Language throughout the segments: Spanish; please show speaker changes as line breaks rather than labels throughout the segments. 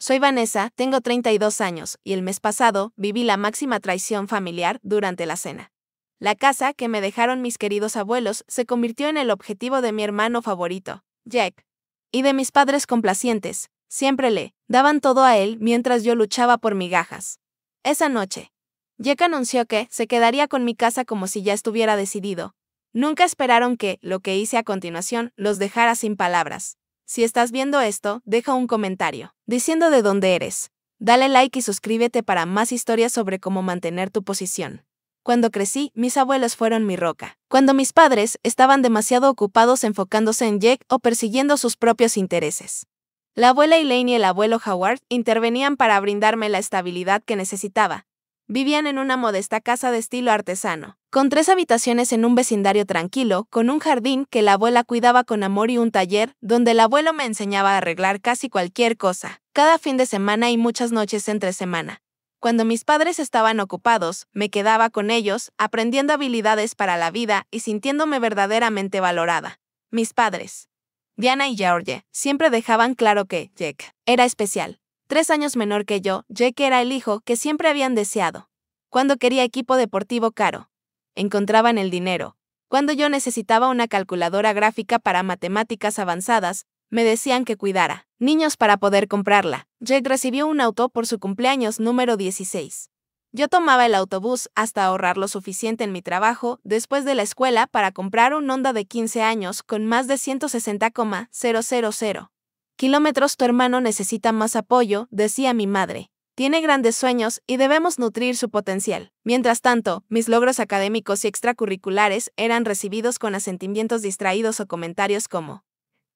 Soy Vanessa, tengo 32 años, y el mes pasado viví la máxima traición familiar durante la cena. La casa que me dejaron mis queridos abuelos se convirtió en el objetivo de mi hermano favorito, Jack, y de mis padres complacientes. Siempre le daban todo a él mientras yo luchaba por migajas. Esa noche, Jack anunció que se quedaría con mi casa como si ya estuviera decidido. Nunca esperaron que lo que hice a continuación los dejara sin palabras. Si estás viendo esto, deja un comentario diciendo de dónde eres. Dale like y suscríbete para más historias sobre cómo mantener tu posición. Cuando crecí, mis abuelos fueron mi roca. Cuando mis padres estaban demasiado ocupados enfocándose en Jack o persiguiendo sus propios intereses. La abuela Elaine y el abuelo Howard intervenían para brindarme la estabilidad que necesitaba. Vivían en una modesta casa de estilo artesano, con 3 habitaciones en un vecindario tranquilo, con un jardín que la abuela cuidaba con amor y un taller donde el abuelo me enseñaba a arreglar casi cualquier cosa, cada fin de semana y muchas noches entre semana. Cuando mis padres estaban ocupados, me quedaba con ellos, aprendiendo habilidades para la vida y sintiéndome verdaderamente valorada. Mis padres, Diana y George, siempre dejaban claro que Jack era especial. 3 años menor que yo, Jack era el hijo que siempre habían deseado. Cuando quería equipo deportivo caro, encontraban el dinero. Cuando yo necesitaba una calculadora gráfica para matemáticas avanzadas, me decían que cuidara niños para poder comprarla. Jack recibió un auto por su cumpleaños número 16. Yo tomaba el autobús hasta ahorrar lo suficiente en mi trabajo después de la escuela para comprar un Honda de 15 años con más de 160,000 kilómetros. Tu hermano necesita más apoyo, decía mi madre. Tiene grandes sueños y debemos nutrir su potencial. Mientras tanto, mis logros académicos y extracurriculares eran recibidos con asentimientos distraídos o comentarios como: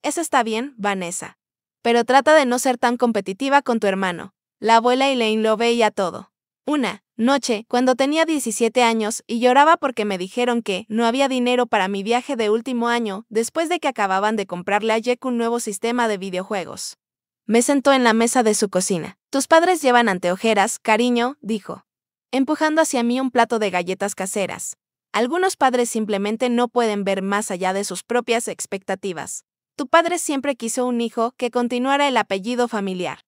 eso está bien, Vanessa. Pero trata de no ser tan competitiva con tu hermano. La abuela Elaine lo veía todo. Una noche, cuando tenía 17 años y lloraba porque me dijeron que no había dinero para mi viaje de último año después de que acababan de comprarle a Jack un nuevo sistema de videojuegos. Me sentó en la mesa de su cocina. Tus padres llevan anteojeras, cariño, dijo, empujando hacia mí un plato de galletas caseras. Algunos padres simplemente no pueden ver más allá de sus propias expectativas. Tu padre siempre quiso un hijo que continuara el apellido familiar.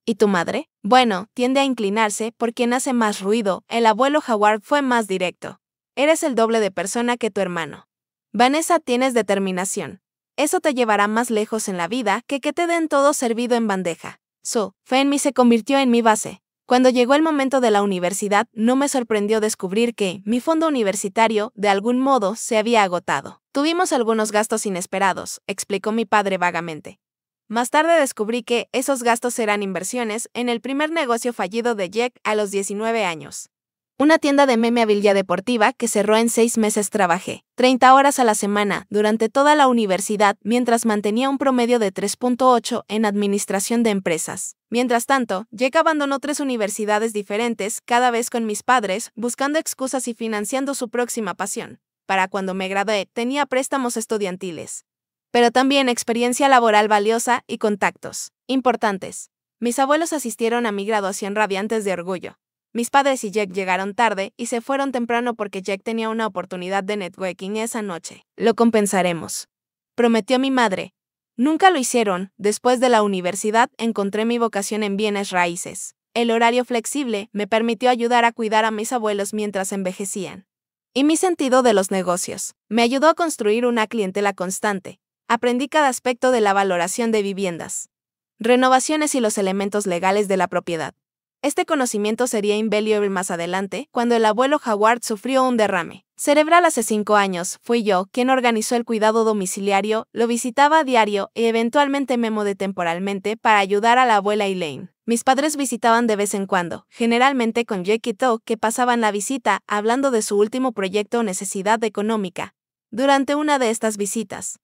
¿Y tu madre? Bueno, tiende a inclinarse por quien hace más ruido. El abuelo Howard fue más directo. Eres el doble de persona que tu hermano. Vanessa, tienes determinación. Eso te llevará más lejos en la vida que te den todo servido en bandeja. Su fe en mí se convirtió en mi base. Cuando llegó el momento de la universidad, no me sorprendió descubrir que mi fondo universitario, de algún modo, se había agotado. Tuvimos algunos gastos inesperados, explicó mi padre vagamente. Más tarde descubrí que esos gastos eran inversiones en el primer negocio fallido de Jack a los 19 años. Una tienda de memorabilia deportiva que cerró en 6 meses. Trabajé 30 horas a la semana durante toda la universidad mientras mantenía un promedio de 3.8 en administración de empresas. Mientras tanto, Jack abandonó 3 universidades diferentes, cada vez con mis padres, buscando excusas y financiando su próxima pasión. Para cuando me gradué, tenía préstamos estudiantiles, pero también experiencia laboral valiosa y contactos importantes. Mis abuelos asistieron a mi graduación radiantes de orgullo. Mis padres y Jack llegaron tarde y se fueron temprano porque Jack tenía una oportunidad de networking esa noche. Lo compensaremos, prometió mi madre. Nunca lo hicieron. Después de la universidad encontré mi vocación en bienes raíces. El horario flexible me permitió ayudar a cuidar a mis abuelos mientras envejecían. Y mi sentido de los negocios me ayudó a construir una clientela constante. Aprendí cada aspecto de la valoración de viviendas, renovaciones y los elementos legales de la propiedad. Este conocimiento sería invaluable más adelante, cuando el abuelo Howard sufrió un derrame cerebral hace 5 años. Fui yo quien organizó el cuidado domiciliario, lo visitaba a diario y eventualmente me mudé temporalmente para ayudar a la abuela Elaine. Mis padres visitaban de vez en cuando, generalmente con Jack y To, que pasaban la visita hablando de su último proyecto o necesidad económica. Durante una de estas visitas,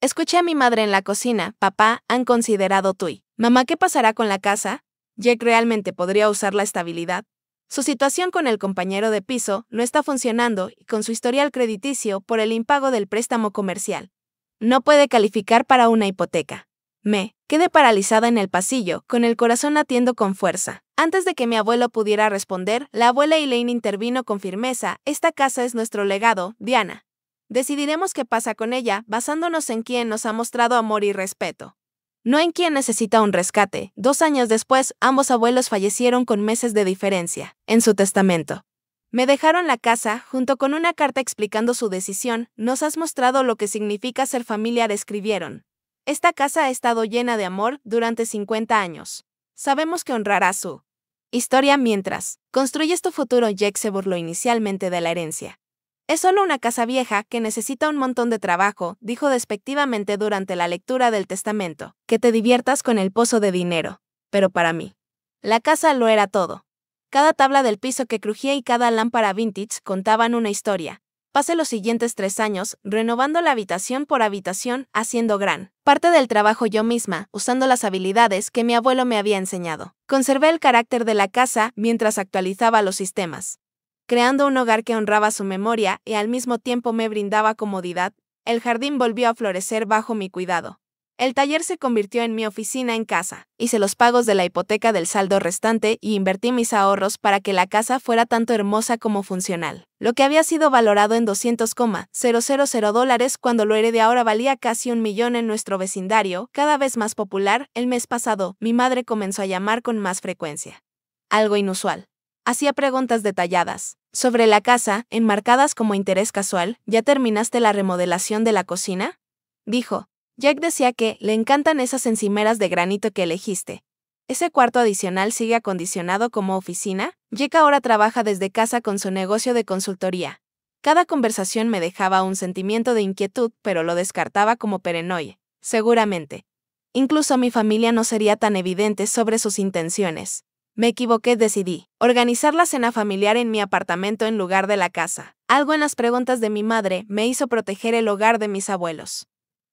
escuché a mi madre en la cocina: papá, ¿han considerado tú y mamá qué pasará con la casa? Jack realmente podría usar la estabilidad. Su situación con el compañero de piso no está funcionando y con su historial crediticio por el impago del préstamo comercial, no puede calificar para una hipoteca. Me quedé paralizada en el pasillo, con el corazón latiendo con fuerza. Antes de que mi abuelo pudiera responder, la abuela Elaine intervino con firmeza: esta casa es nuestro legado, Diana. Decidiremos qué pasa con ella, basándonos en quien nos ha mostrado amor y respeto. No en quien necesita un rescate. 2 años después, ambos abuelos fallecieron con meses de diferencia. En su testamento, me dejaron la casa, junto con una carta explicando su decisión. Nos has mostrado lo que significa ser familiar, escribieron. Esta casa ha estado llena de amor durante 50 años. Sabemos que honrará su historia mientras construyes tu futuro. Jake se burló inicialmente de la herencia. Es solo una casa vieja que necesita un montón de trabajo, dijo despectivamente durante la lectura del testamento. Que te diviertas con el pozo de dinero. Pero para mí, la casa lo era todo. Cada tabla del piso que crujía y cada lámpara vintage contaban una historia. Pasé los siguientes 3 años renovando la habitación por habitación, haciendo gran parte del trabajo yo misma, usando las habilidades que mi abuelo me había enseñado. Conservé el carácter de la casa mientras actualizaba los sistemas, creando un hogar que honraba su memoria y al mismo tiempo me brindaba comodidad. El jardín volvió a florecer bajo mi cuidado. El taller se convirtió en mi oficina en casa. Hice los pagos de la hipoteca del saldo restante y invertí mis ahorros para que la casa fuera tanto hermosa como funcional. Lo que había sido valorado en $200,000 cuando lo heredé ahora valía casi $1,000,000 en nuestro vecindario, cada vez más popular. El mes pasado, mi madre comenzó a llamar con más frecuencia. Algo inusual. Hacía preguntas detalladas sobre la casa, enmarcadas como interés casual. ¿Ya terminaste la remodelación de la cocina?, dijo. Jack decía que le encantan esas encimeras de granito que elegiste. ¿Ese cuarto adicional sigue acondicionado como oficina? Jack ahora trabaja desde casa con su negocio de consultoría. Cada conversación me dejaba un sentimiento de inquietud, pero lo descartaba como paranoia. Seguramente. Incluso mi familia no sería tan evidente sobre sus intenciones. Me equivoqué, decidí organizar la cena familiar en mi apartamento en lugar de la casa. Algo en las preguntas de mi madre me hizo proteger el hogar de mis abuelos.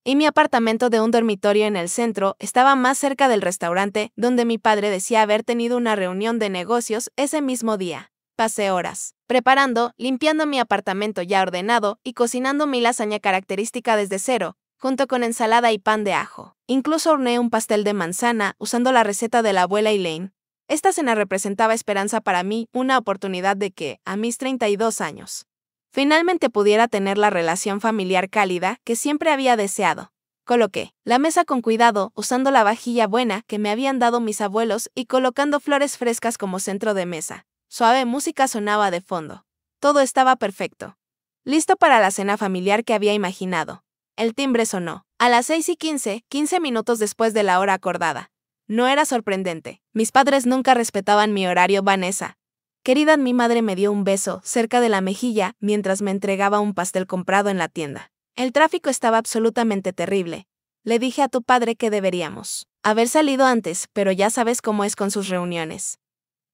Y mi apartamento de un dormitorio en el centro estaba más cerca del restaurante donde mi padre decía haber tenido una reunión de negocios ese mismo día. Pasé horas preparando, limpiando mi apartamento ya ordenado y cocinando mi lasaña característica desde cero, junto con ensalada y pan de ajo. Incluso horneé un pastel de manzana usando la receta de la abuela Elaine. Esta cena representaba esperanza para mí, una oportunidad de que, a mis 32 años, finalmente pudiera tener la relación familiar cálida que siempre había deseado. Coloqué la mesa con cuidado, usando la vajilla buena que me habían dado mis abuelos y colocando flores frescas como centro de mesa. Suave música sonaba de fondo. Todo estaba perfecto. Listo para la cena familiar que había imaginado. El timbre sonó. A las 6:15, 15 minutos después de la hora acordada. No era sorprendente. Mis padres nunca respetaban mi horario. Vanessa, querida, mi madre me dio un beso cerca de la mejilla mientras me entregaba un pastel comprado en la tienda. El tráfico estaba absolutamente terrible. Le dije a tu padre que deberíamos haber salido antes, pero ya sabes cómo es con sus reuniones.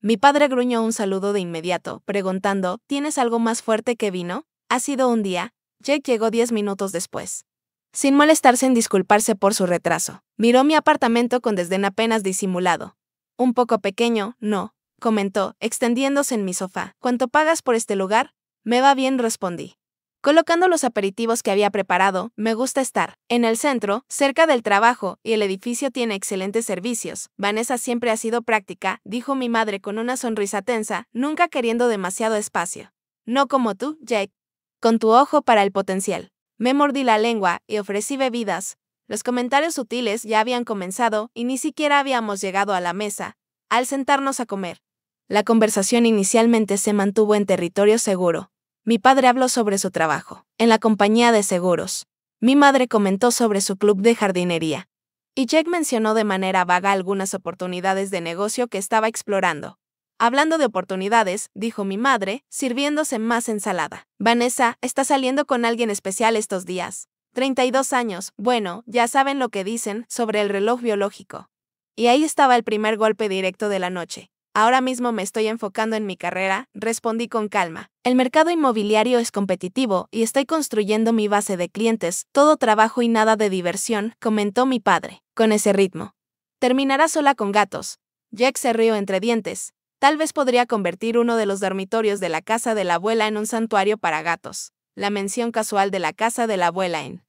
Mi padre gruñó un saludo de inmediato, preguntando, ¿tienes algo más fuerte que vino? Ha sido un día. Jake llegó 10 minutos después. Sin molestarse en disculparse por su retraso, miró mi apartamento con desdén apenas disimulado. Un poco pequeño, ¿no?, comentó, extendiéndose en mi sofá. ¿Cuánto pagas por este lugar? Me va bien, respondí, colocando los aperitivos que había preparado. Me gusta estar en el centro, cerca del trabajo, y el edificio tiene excelentes servicios. Vanessa siempre ha sido práctica, dijo mi madre con una sonrisa tensa, nunca queriendo demasiado espacio. No como tú, Jake, con tu ojo para el potencial. Me mordí la lengua y ofrecí bebidas. Los comentarios sutiles ya habían comenzado y ni siquiera habíamos llegado a la mesa al sentarnos a comer. La conversación inicialmente se mantuvo en territorio seguro. Mi padre habló sobre su trabajo en la compañía de seguros. Mi madre comentó sobre su club de jardinería. Y Jake mencionó de manera vaga algunas oportunidades de negocio que estaba explorando. Hablando de oportunidades, dijo mi madre, sirviéndose más ensalada. Vanessa, ¿está saliendo con alguien especial estos días? 32 años, bueno, ya saben lo que dicen sobre el reloj biológico. Y ahí estaba el primer golpe directo de la noche. Ahora mismo me estoy enfocando en mi carrera, respondí con calma. El mercado inmobiliario es competitivo y estoy construyendo mi base de clientes, todo trabajo y nada de diversión, comentó mi padre. Con ese ritmo, terminará sola con gatos. Jack se rió entre dientes. Tal vez podría convertir uno de los dormitorios de la casa de la abuela en un santuario para gatos. La mención casual de la casa de la abuela en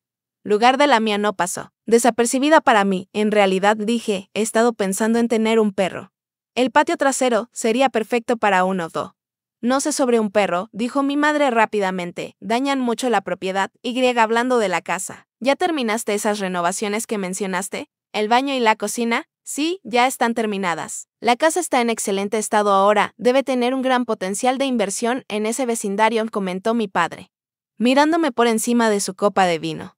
lugar de la mía no pasó desapercibida para mí. En realidad, dije, he estado pensando en tener un perro. El patio trasero sería perfecto para uno o dos. No sé sobre un perro, dijo mi madre rápidamente, dañan mucho la propiedad. Hablando de la casa. ¿Ya terminaste esas renovaciones que mencionaste? El baño y la cocina, sí, ya están terminadas. La casa está en excelente estado ahora, debe tener un gran potencial de inversión en ese vecindario, comentó mi padre, mirándome por encima de su copa de vino.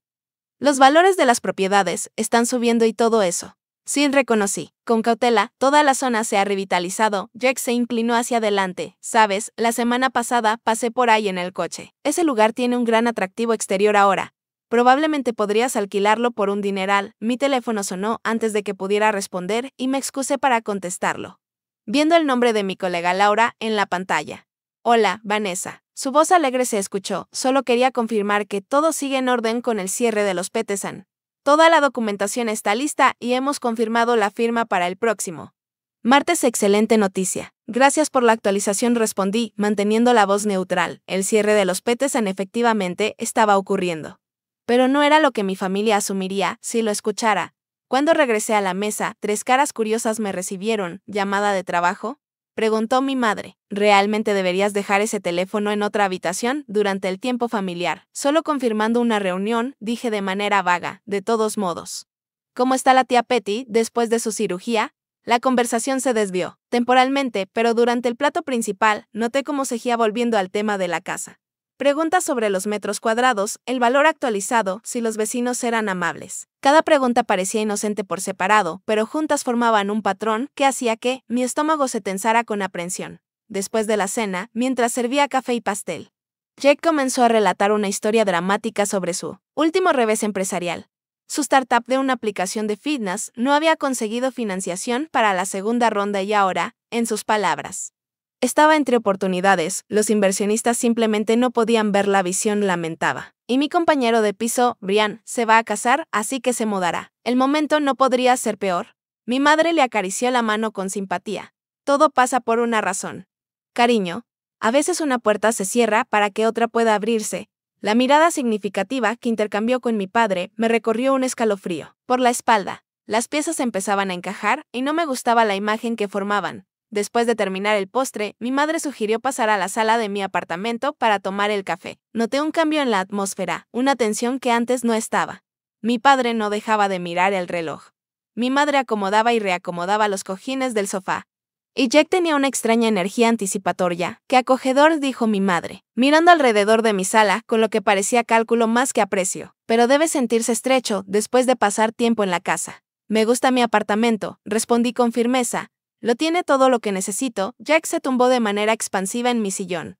Los valores de las propiedades están subiendo y todo eso. Sí, reconocí. Con cautela, toda la zona se ha revitalizado. Jack se inclinó hacia adelante. Sabes, la semana pasada pasé por ahí en el coche. Ese lugar tiene un gran atractivo exterior ahora. Probablemente podrías alquilarlo por un dineral. Mi teléfono sonó antes de que pudiera responder y me excusé para contestarlo, viendo el nombre de mi colega Laura en la pantalla. Hola, Vanessa. Su voz alegre se escuchó. Solo quería confirmar que todo sigue en orden con el cierre de los Peterson. Toda la documentación está lista y hemos confirmado la firma para el próximo martes. Excelente noticia. Gracias por la actualización, respondí, manteniendo la voz neutral. El cierre de los Peterson efectivamente estaba ocurriendo. Pero no era lo que mi familia asumiría si lo escuchara. Cuando regresé a la mesa, 3 caras curiosas me recibieron. ¿Llamada de trabajo?, preguntó mi madre. ¿Realmente deberías dejar ese teléfono en otra habitación durante el tiempo familiar? Solo confirmando una reunión, dije de manera vaga. De todos modos. ¿Cómo está la tía Petty después de su cirugía? La conversación se desvió, temporalmente, pero durante el plato principal, noté cómo seguía volviendo al tema de la casa. Preguntas sobre los metros cuadrados, el valor actualizado, si los vecinos eran amables. Cada pregunta parecía inocente por separado, pero juntas formaban un patrón que hacía que mi estómago se tensara con aprensión. Después de la cena, mientras servía café y pastel, Jack comenzó a relatar una historia dramática sobre su último revés empresarial. Su startup de una aplicación de fitness no había conseguido financiación para la segunda ronda y ahora, en sus palabras, estaba entre oportunidades. Los inversionistas simplemente no podían ver la visión, lamentaba. Y mi compañero de piso, Brian, se va a casar, así que se mudará. El momento no podría ser peor. Mi madre le acarició la mano con simpatía. Todo pasa por una razón. Cariño, a veces una puerta se cierra para que otra pueda abrirse. La mirada significativa que intercambió con mi padre me recorrió un escalofrío por la espalda. Las piezas empezaban a encajar y no me gustaba la imagen que formaban. Después de terminar el postre, mi madre sugirió pasar a la sala de mi apartamento para tomar el café. Noté un cambio en la atmósfera, una tensión que antes no estaba. Mi padre no dejaba de mirar el reloj. Mi madre acomodaba y reacomodaba los cojines del sofá. Y Jack tenía una extraña energía anticipatoria. ¡Qué acogedor!, dijo mi madre, mirando alrededor de mi sala con lo que parecía cálculo más que aprecio. Pero debe sentirse estrecho después de pasar tiempo en la casa. Me gusta mi apartamento, respondí con firmeza. Lo tiene todo lo que necesito. Jack se tumbó de manera expansiva en mi sillón,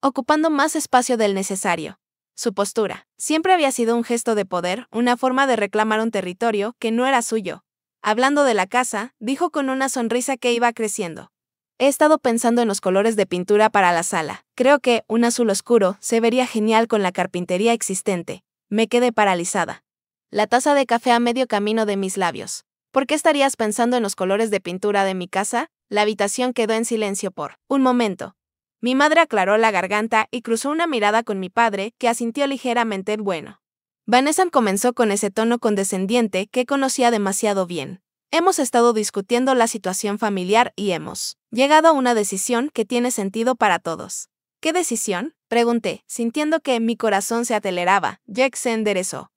ocupando más espacio del necesario. Su postura siempre había sido un gesto de poder, una forma de reclamar un territorio que no era suyo. Hablando de la casa, dijo con una sonrisa que iba creciendo. He estado pensando en los colores de pintura para la sala. Creo que un azul oscuro se vería genial con la carpintería existente. Me quedé paralizada. La taza de café a medio camino de mis labios. ¿Por qué estarías pensando en los colores de pintura de mi casa? La habitación quedó en silencio por un momento. Mi madre aclaró la garganta y cruzó una mirada con mi padre, que asintió ligeramente. Bueno. Vanessa comenzó con ese tono condescendiente que conocía demasiado bien. Hemos estado discutiendo la situación familiar y hemos llegado a una decisión que tiene sentido para todos. ¿Qué decisión?, pregunté, sintiendo que mi corazón se aceleraba. Jack se enderezó.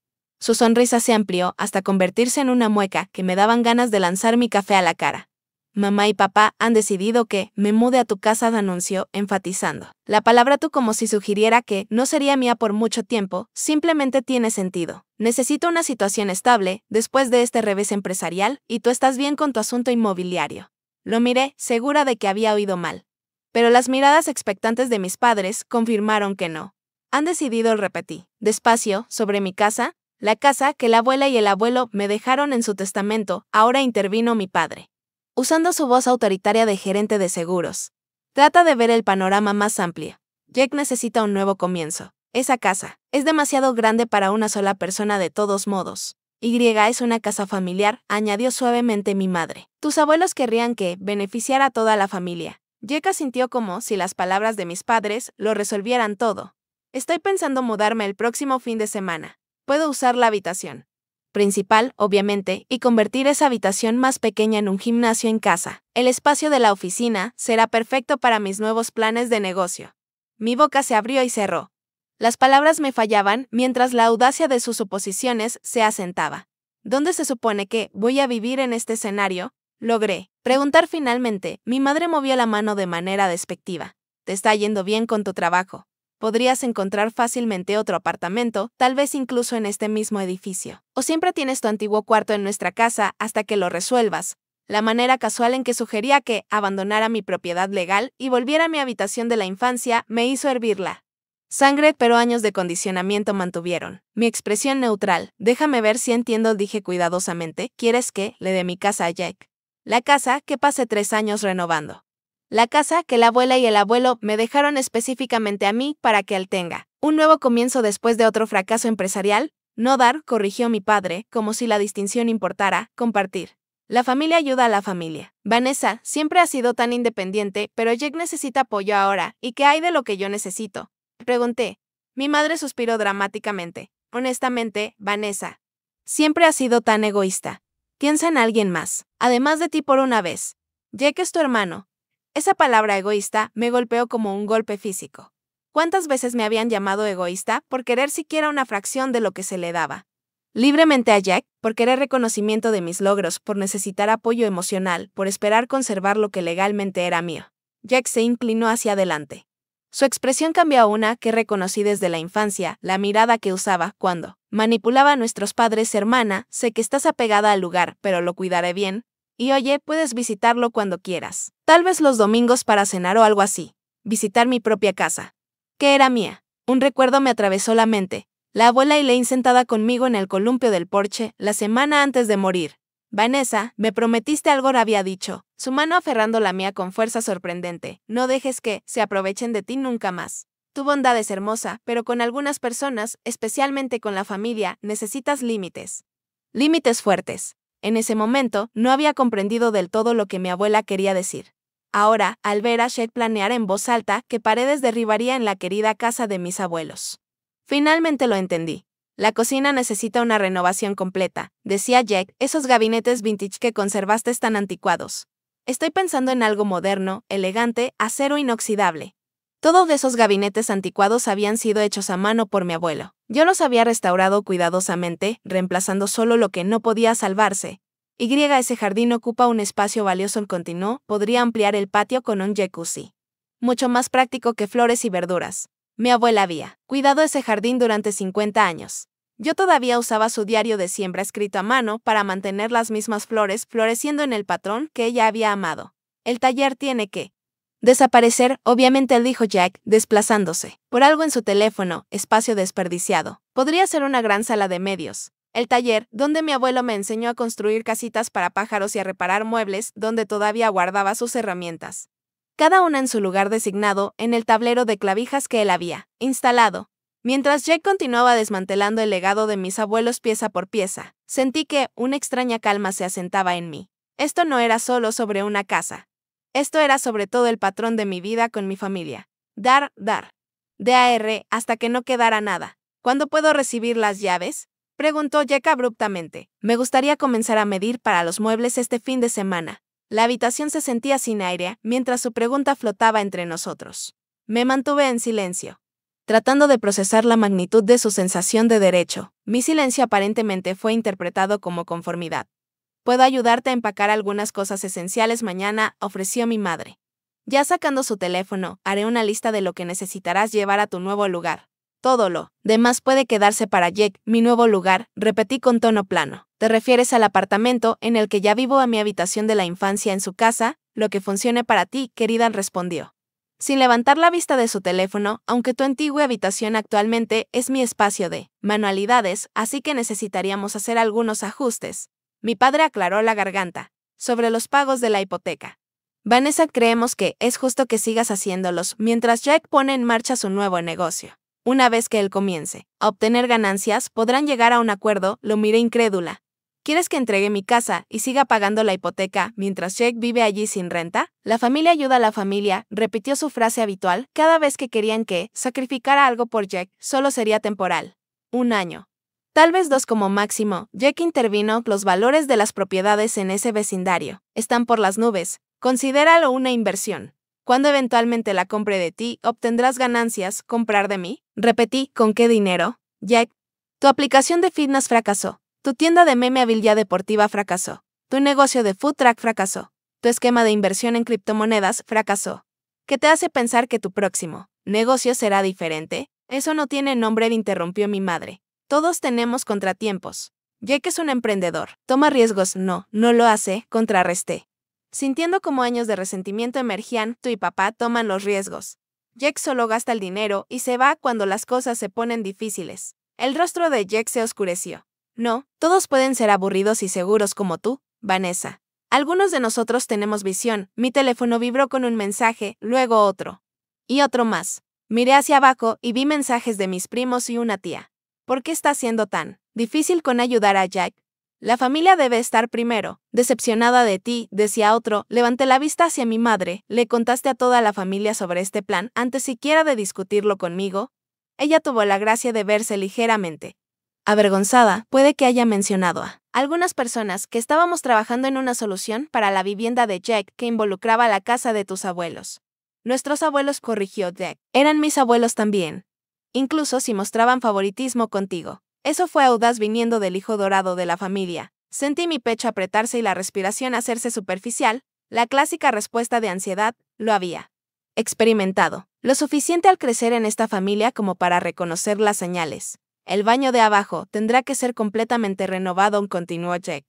Su sonrisa se amplió hasta convertirse en una mueca que me daban ganas de lanzar mi café a la cara. Mamá y papá han decidido que me mude a tu casa, anunció, enfatizando la palabra tú como si sugiriera que no sería mía por mucho tiempo. Simplemente tiene sentido. Necesito una situación estable después de este revés empresarial y tú estás bien con tu asunto inmobiliario. Lo miré, segura de que había oído mal. Pero las miradas expectantes de mis padres confirmaron que no. Han decidido, repetí, despacio, sobre mi casa. La casa que la abuela y el abuelo me dejaron en su testamento. Ahora intervino mi padre, usando su voz autoritaria de gerente de seguros. Trata de ver el panorama más amplio. Jack necesita un nuevo comienzo. Esa casa es demasiado grande para una sola persona de todos modos. Es una casa familiar, añadió suavemente mi madre. Tus abuelos querrían que beneficiara a toda la familia. Jack sintió como si las palabras de mis padres lo resolvieran todo. Estoy pensando mudarme el próximo fin de semana. Puedo usar la habitación principal, obviamente, y convertir esa habitación más pequeña en un gimnasio en casa. El espacio de la oficina será perfecto para mis nuevos planes de negocio. Mi boca se abrió y cerró. Las palabras me fallaban mientras la audacia de sus suposiciones se asentaba. ¿Dónde se supone que voy a vivir en este escenario? Logré preguntar finalmente. Mi madre movió la mano de manera despectiva. Te está yendo bien con tu trabajo. Podrías encontrar fácilmente otro apartamento, tal vez incluso en este mismo edificio. O siempre tienes tu antiguo cuarto en nuestra casa hasta que lo resuelvas. La manera casual en que sugería que abandonara mi propiedad legal y volviera a mi habitación de la infancia me hizo hervirla. Sangre, pero años de condicionamiento mantuvieron mi expresión neutral. Déjame ver si entiendo, dije cuidadosamente. ¿Quieres que le dé mi casa a Jack? La casa que pasé 3 años renovando. La casa que la abuela y el abuelo me dejaron específicamente a mí para que él tenga. Un nuevo comienzo después de otro fracaso empresarial. No dar, corrigió mi padre, como si la distinción importara, compartir. La familia ayuda a la familia. Vanessa siempre ha sido tan independiente, pero Jack necesita apoyo ahora. ¿Y qué hay de lo que yo necesito? Pregunté. Mi madre suspiró dramáticamente. Honestamente, Vanessa, siempre has sido tan egoísta. Piensa en alguien más, además de ti por una vez. Jack es tu hermano. Esa palabra egoísta me golpeó como un golpe físico. ¿Cuántas veces me habían llamado egoísta por querer siquiera una fracción de lo que se le daba? Libremente a Jack, por querer reconocimiento de mis logros, por necesitar apoyo emocional, por esperar conservar lo que legalmente era mío. Jack se inclinó hacia adelante. Su expresión cambió a una que reconocí desde la infancia, la mirada que usaba cuando manipulaba a nuestros padres. Hermana, sé que estás apegada al lugar, pero lo cuidaré bien. Y oye, puedes visitarlo cuando quieras. Tal vez los domingos para cenar o algo así. Visitar mi propia casa. Que era mía. Un recuerdo me atravesó la mente. La abuela Elaine sentada conmigo en el columpio del porche, la semana antes de morir. Vanessa, me prometiste algo, había dicho, su mano aferrando la mía con fuerza sorprendente. No dejes que se aprovechen de ti nunca más. Tu bondad es hermosa, pero con algunas personas, especialmente con la familia, necesitas límites. Límites fuertes. En ese momento, no había comprendido del todo lo que mi abuela quería decir. Ahora, al ver a Jack planear en voz alta que paredes derribaría en la querida casa de mis abuelos. Finalmente lo entendí. La cocina necesita una renovación completa, decía Jack, esos gabinetes vintage que conservaste están anticuados. Estoy pensando en algo moderno, elegante, acero inoxidable. Todos esos gabinetes anticuados habían sido hechos a mano por mi abuelo. Yo los había restaurado cuidadosamente, reemplazando solo lo que no podía salvarse. Ese jardín ocupa un espacio valioso, continuó, podría ampliar el patio con un jacuzzi. Mucho más práctico que flores y verduras. Mi abuela había cuidado ese jardín durante 50 años. Yo todavía usaba su diario de siembra escrito a mano para mantener las mismas flores floreciendo en el patrón que ella había amado. El taller tiene que desaparecer, obviamente, dijo Jack, desplazándose. Por algo en su teléfono, espacio desperdiciado. Podría ser una gran sala de medios. El taller, donde mi abuelo me enseñó a construir casitas para pájaros y a reparar muebles, donde todavía guardaba sus herramientas. Cada una en su lugar designado en el tablero de clavijas que él había instalado. Mientras Jack continuaba desmantelando el legado de mis abuelos pieza por pieza, sentí que una extraña calma se asentaba en mí. Esto no era solo sobre una casa. Esto era sobre todo el patrón de mi vida con mi familia. Dar. DAR, hasta que no quedara nada. ¿Cuándo puedo recibir las llaves? Preguntó Jack abruptamente. Me gustaría comenzar a medir para los muebles este fin de semana. La habitación se sentía sin aire mientras su pregunta flotaba entre nosotros. Me mantuve en silencio, tratando de procesar la magnitud de su sensación de derecho. Mi silencio aparentemente fue interpretado como conformidad. Puedo ayudarte a empacar algunas cosas esenciales mañana, ofreció mi madre. Ya sacando su teléfono, haré una lista de lo que necesitarás llevar a tu nuevo lugar. Todo lo demás puede quedarse para Jack, mi nuevo lugar, repetí con tono plano. ¿Te refieres al apartamento en el que ya vivo, a mi habitación de la infancia en su casa? Lo que funcione para ti, querida, respondió, sin levantar la vista de su teléfono, aunque tu antigua habitación actualmente es mi espacio de manualidades, así que necesitaríamos hacer algunos ajustes. Mi padre aclaró la garganta. Sobre los pagos de la hipoteca. Vanessa, creemos que es justo que sigas haciéndolos mientras Jack pone en marcha su nuevo negocio. Una vez que él comience a obtener ganancias, podrán llegar a un acuerdo, lo miré incrédula. ¿Quieres que entregue mi casa y siga pagando la hipoteca mientras Jack vive allí sin renta? La familia ayuda a la familia, repitió su frase habitual cada vez que querían que sacrificara algo por Jack, solo sería temporal. 1 año. Tal vez 2 como máximo. Jack intervino, los valores de las propiedades en ese vecindario están por las nubes. Considéralo una inversión. Cuando eventualmente la compre de ti, obtendrás ganancias. ¿Comprar de mí? Repetí, ¿con qué dinero? Jack, tu aplicación de fitness fracasó. Tu tienda de memorabilia deportiva fracasó. Tu negocio de food truck fracasó. Tu esquema de inversión en criptomonedas fracasó. ¿Qué te hace pensar que tu próximo negocio será diferente? Eso no tiene nombre, interrumpió mi madre. Todos tenemos contratiempos. Jake es un emprendedor. Toma riesgos. No lo hace, contrarresté. Sintiendo como años de resentimiento emergían, tú y papá toman los riesgos. Jake solo gasta el dinero y se va cuando las cosas se ponen difíciles. El rostro de Jake se oscureció. No, todos pueden ser aburridos y seguros como tú, Vanessa. Algunos de nosotros tenemos visión. Mi teléfono vibró con un mensaje, luego otro. Y otro más. Miré hacia abajo y vi mensajes de mis primos y una tía. ¿Por qué está siendo tan difícil con ayudar a Jack? La familia debe estar primero. Decepcionada de ti, decía otro. Levanté la vista hacia mi madre. ¿Le contaste a toda la familia sobre este plan antes siquiera de discutirlo conmigo? Ella tuvo la gracia de verse ligeramente avergonzada. Puede que haya mencionado a algunas personas que estábamos trabajando en una solución para la vivienda de Jack que involucraba la casa de tus abuelos. Nuestros abuelos, corrigió Jack. Eran mis abuelos también. Incluso si mostraban favoritismo contigo. Eso fue audaz viniendo del hijo dorado de la familia. Sentí mi pecho apretarse y la respiración hacerse superficial. La clásica respuesta de ansiedad. Lo había experimentado lo suficiente al crecer en esta familia como para reconocer las señales. El baño de abajo tendrá que ser completamente renovado, continuó Jack.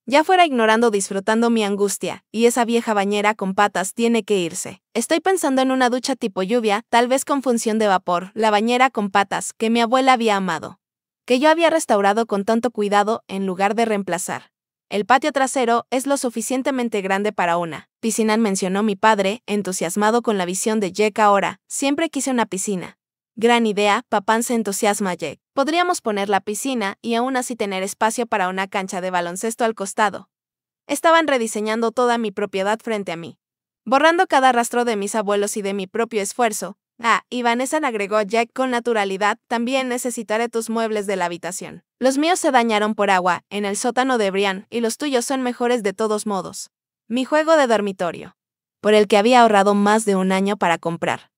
Ya fuera ignorando disfrutando mi angustia, y esa vieja bañera con patas tiene que irse. Estoy pensando en una ducha tipo lluvia, tal vez con función de vapor, la bañera con patas, que mi abuela había amado. Que yo había restaurado con tanto cuidado en lugar de reemplazar. El patio trasero es lo suficientemente grande para una piscina, mencionó mi padre, entusiasmado con la visión de Jack ahora. Siempre quise una piscina. Gran idea, papá, se entusiasma Jack. Podríamos poner la piscina y aún así tener espacio para una cancha de baloncesto al costado. Estaban rediseñando toda mi propiedad frente a mí, borrando cada rastro de mis abuelos y de mi propio esfuerzo. Y Vanessa, agregó Jack con naturalidad, también necesitaré tus muebles de la habitación. Los míos se dañaron por agua en el sótano de Brian y los tuyos son mejores de todos modos. Mi juego de dormitorio, por el que había ahorrado más de un año para comprar.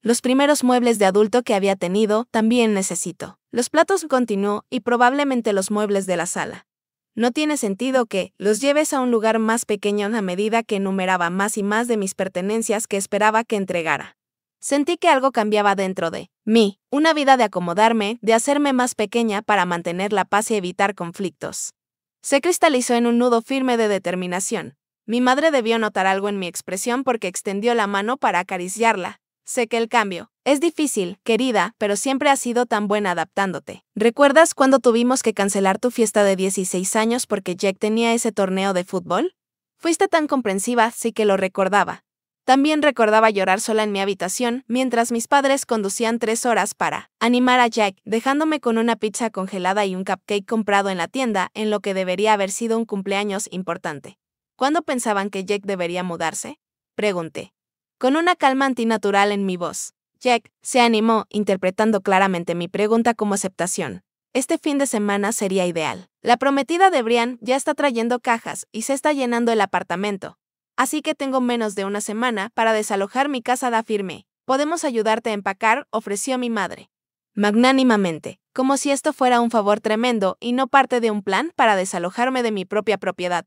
Los primeros muebles de adulto que había tenido, también necesito. Los platos, continuó, y probablemente los muebles de la sala. No tiene sentido que los lleves a un lugar más pequeño a medida que enumeraba más y más de mis pertenencias que esperaba que entregara. Sentí que algo cambiaba dentro de mí, una vida de acomodarme, de hacerme más pequeña para mantener la paz y evitar conflictos. Se cristalizó en un nudo firme de determinación. Mi madre debió notar algo en mi expresión porque extendió la mano para acariciarla. Sé que el cambio es difícil, querida, pero siempre has sido tan buena adaptándote. ¿Recuerdas cuando tuvimos que cancelar tu fiesta de 16 años porque Jack tenía ese torneo de fútbol? Fuiste tan comprensiva, sí que lo recordaba. También recordaba llorar sola en mi habitación mientras mis padres conducían 3 horas para animar a Jack, dejándome con una pizza congelada y un cupcake comprado en la tienda en lo que debería haber sido un cumpleaños importante. ¿Cuándo pensaban que Jack debería mudarse? Pregunté, con una calma antinatural en mi voz. Jack se animó, interpretando claramente mi pregunta como aceptación. Este fin de semana sería ideal. La prometida de Brian ya está trayendo cajas y se está llenando el apartamento. Así que tengo menos de una semana para desalojar mi casa, afirmé. Podemos ayudarte a empacar, ofreció mi madre. Magnánimamente, como si esto fuera un favor tremendo y no parte de un plan para desalojarme de mi propia propiedad.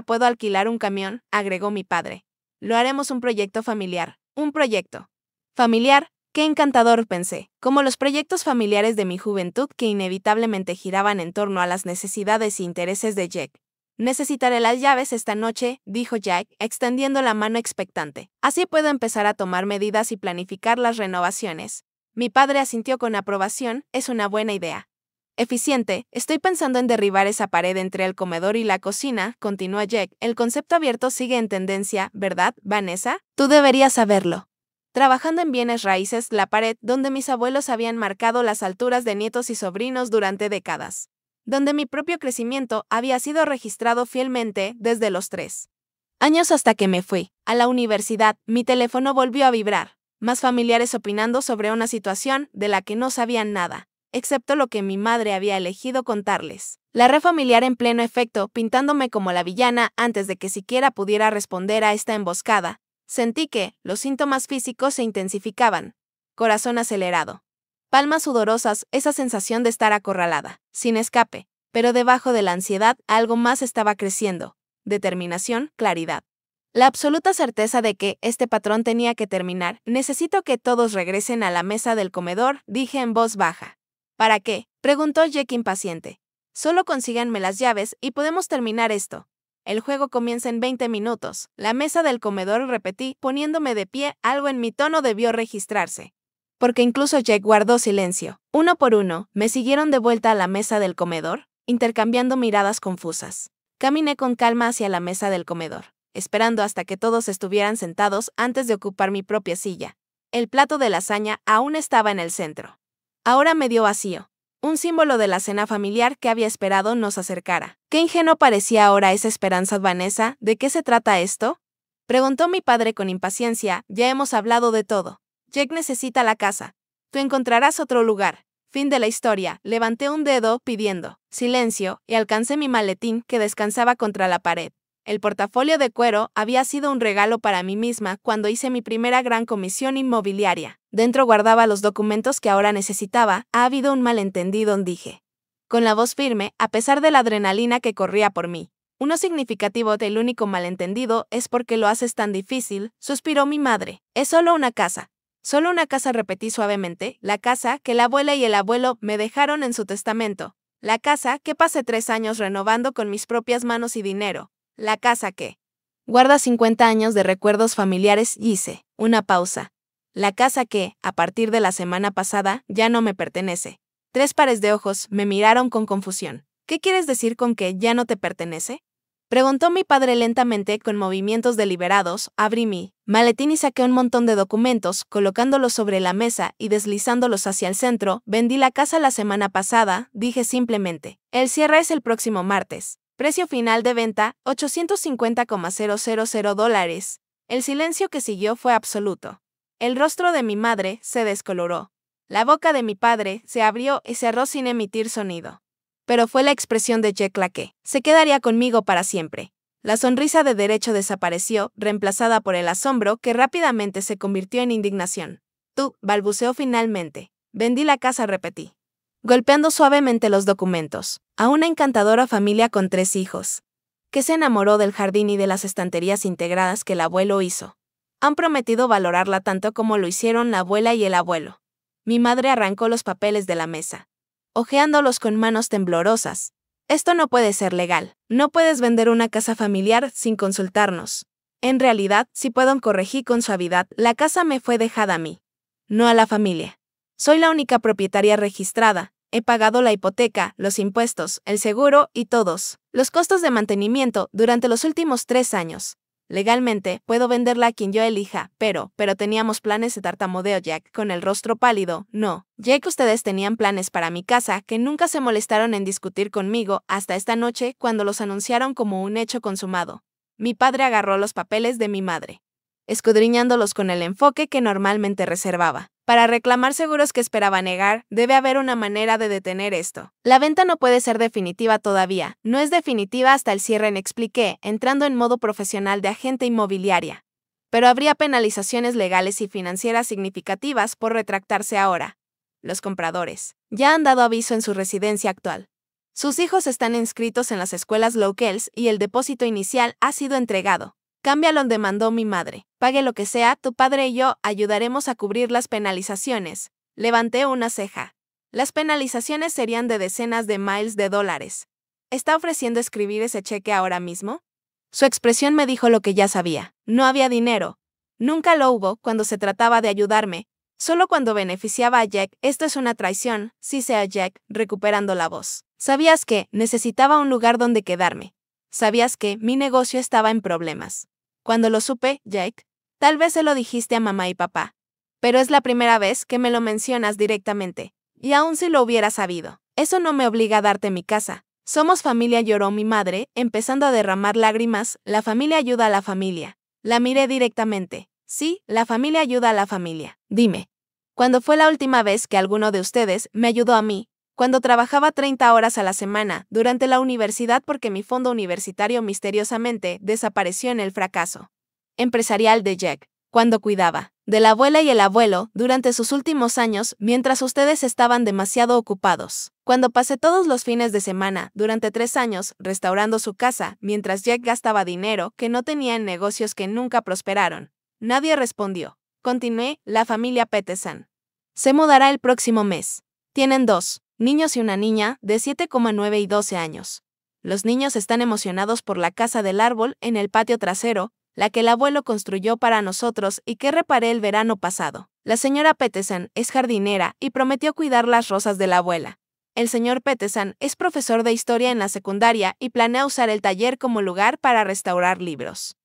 ¿Puedo alquilar un camión?, agregó mi padre. Lo haremos un proyecto familiar. ¿Un proyecto familiar? ¡Qué encantador!, pensé. Como los proyectos familiares de mi juventud que inevitablemente giraban en torno a las necesidades e intereses de Jack. Necesitaré las llaves esta noche, dijo Jack, extendiendo la mano expectante. Así puedo empezar a tomar medidas y planificar las renovaciones. Mi padre asintió con aprobación. Es una buena idea. Eficiente, estoy pensando en derribar esa pared entre el comedor y la cocina, continuó Jack. El concepto abierto sigue en tendencia, ¿verdad, Vanessa? Tú deberías saberlo. Trabajando en bienes raíces, la pared donde mis abuelos habían marcado las alturas de nietos y sobrinos durante décadas. Donde mi propio crecimiento había sido registrado fielmente desde los 3 años hasta que me fui a la universidad. Mi teléfono volvió a vibrar. Más familiares opinando sobre una situación de la que no sabían nada, excepto lo que mi madre había elegido contarles. La red familiar en pleno efecto, pintándome como la villana antes de que siquiera pudiera responder a esta emboscada. Sentí que los síntomas físicos se intensificaban. Corazón acelerado. Palmas sudorosas, esa sensación de estar acorralada, sin escape. Pero debajo de la ansiedad, algo más estaba creciendo: determinación, claridad. La absoluta certeza de que este patrón tenía que terminar. Necesito que todos regresen a la mesa del comedor, dije en voz baja. ¿Para qué?, preguntó Jack impaciente. Solo consíganme las llaves y podemos terminar esto. El juego comienza en 20 minutos. La mesa del comedor, repetí, poniéndome de pie. Algo en mi tono debió registrarse. Porque incluso Jack guardó silencio. Uno por uno, me siguieron de vuelta a la mesa del comedor, intercambiando miradas confusas. Caminé con calma hacia la mesa del comedor, esperando hasta que todos estuvieran sentados antes de ocupar mi propia silla. El plato de lasaña aún estaba en el centro. Ahora medio vacío. Un símbolo de la cena familiar que había esperado nos acercara. Qué ingenuo parecía ahora esa esperanza. Vanessa, ¿de qué se trata esto?, preguntó mi padre con impaciencia. Ya hemos hablado de todo. Jack necesita la casa. Tú encontrarás otro lugar. Fin de la historia. Levanté un dedo pidiendo silencio y alcancé mi maletín que descansaba contra la pared. El portafolio de cuero había sido un regalo para mí misma cuando hice mi primera gran comisión inmobiliaria. Dentro guardaba los documentos que ahora necesitaba. Ha habido un malentendido, dije, con la voz firme, a pesar de la adrenalina que corría por mí. Uno significativo. El único malentendido es porque lo haces tan difícil, suspiró mi madre. Es solo una casa. Solo una casa, repetí suavemente. La casa que la abuela y el abuelo me dejaron en su testamento. La casa que pasé 3 años renovando con mis propias manos y dinero. La casa que guarda 50 años de recuerdos familiares. Hice una pausa. La casa que, a partir de la semana pasada, ya no me pertenece. 3 pares de ojos me miraron con confusión. ¿Qué quieres decir con que ya no te pertenece?, preguntó mi padre lentamente con movimientos deliberados. Abrí mi maletín y saqué un montón de documentos, colocándolos sobre la mesa y deslizándolos hacia el centro. Vendí la casa la semana pasada, dije simplemente. El cierre es el próximo martes. Precio final de venta, $850,000. El silencio que siguió fue absoluto. El rostro de mi madre se descoloró. La boca de mi padre se abrió y cerró sin emitir sonido. Pero fue la expresión de Jack la que se quedaría conmigo para siempre. La sonrisa de derecho desapareció, reemplazada por el asombro que rápidamente se convirtió en indignación. Tú, balbuceó finalmente. Vendí la casa, repetí, golpeando suavemente los documentos. A una encantadora familia con 3 hijos, que se enamoró del jardín y de las estanterías integradas que el abuelo hizo. Han prometido valorarla tanto como lo hicieron la abuela y el abuelo. Mi madre arrancó los papeles de la mesa, hojeándolos con manos temblorosas. Esto no puede ser legal. No puedes vender una casa familiar sin consultarnos. En realidad, si puedo, corregí con suavidad, la casa me fue dejada a mí, no a la familia. Soy la única propietaria registrada. He pagado la hipoteca, los impuestos, el seguro y todos los costos de mantenimiento durante los últimos 3 años. Legalmente, puedo venderla a quien yo elija, pero teníamos planes, de tartamudeó Jack con el rostro pálido. No, Jack, ustedes tenían planes para mi casa que nunca se molestaron en discutir conmigo hasta esta noche cuando los anunciaron como un hecho consumado. Mi padre agarró los papeles de mi madre, escudriñándolos con el enfoque que normalmente reservaba. Para reclamar seguros que esperaba negar, debe haber una manera de detener esto. La venta no puede ser definitiva todavía. No es definitiva hasta el cierre, expliqué, entrando en modo profesional de agente inmobiliaria. Pero habría penalizaciones legales y financieras significativas por retractarse ahora. Los compradores ya han dado aviso en su residencia actual. Sus hijos están inscritos en las escuelas locales y el depósito inicial ha sido entregado. Cámbialo, demandó mi madre. Pague lo que sea, tu padre y yo ayudaremos a cubrir las penalizaciones. Levanté una ceja. Las penalizaciones serían de decenas de miles de dólares. ¿Está ofreciendo escribir ese cheque ahora mismo? Su expresión me dijo lo que ya sabía. No había dinero. Nunca lo hubo cuando se trataba de ayudarme. Solo cuando beneficiaba a Jack. Esto es una traición, sí, sea Jack, recuperando la voz. ¿Sabías que necesitaba un lugar donde quedarme? ¿Sabías que mi negocio estaba en problemas? Cuando lo supe, Jack, tal vez se lo dijiste a mamá y papá. Pero es la primera vez que me lo mencionas directamente. Y aun si lo hubiera sabido, eso no me obliga a darte mi casa. Somos familia, lloró mi madre, empezando a derramar lágrimas. La familia ayuda a la familia. La miré directamente. Sí, la familia ayuda a la familia. Dime, ¿cuándo fue la última vez que alguno de ustedes me ayudó a mí? Cuando trabajaba 30 horas a la semana durante la universidad porque mi fondo universitario misteriosamente desapareció en el fracaso empresarial de Jack. Cuando cuidaba de la abuela y el abuelo durante sus últimos años mientras ustedes estaban demasiado ocupados Cuando pasé todos los fines de semana, durante 3 años, restaurando su casa, mientras Jack gastaba dinero que no tenía en negocios que nunca prosperaron. Nadie respondió. Continué, la familia Peterson se mudará el próximo mes. Tienen 2 niños y una niña, de 7,9 y 12 años. Los niños están emocionados por la casa del árbol en el patio trasero, la que el abuelo construyó para nosotros y que reparé el verano pasado. La señora Peterson es jardinera y prometió cuidar las rosas de la abuela. El señor Peterson es profesor de historia en la secundaria y planea usar el taller como lugar para restaurar libros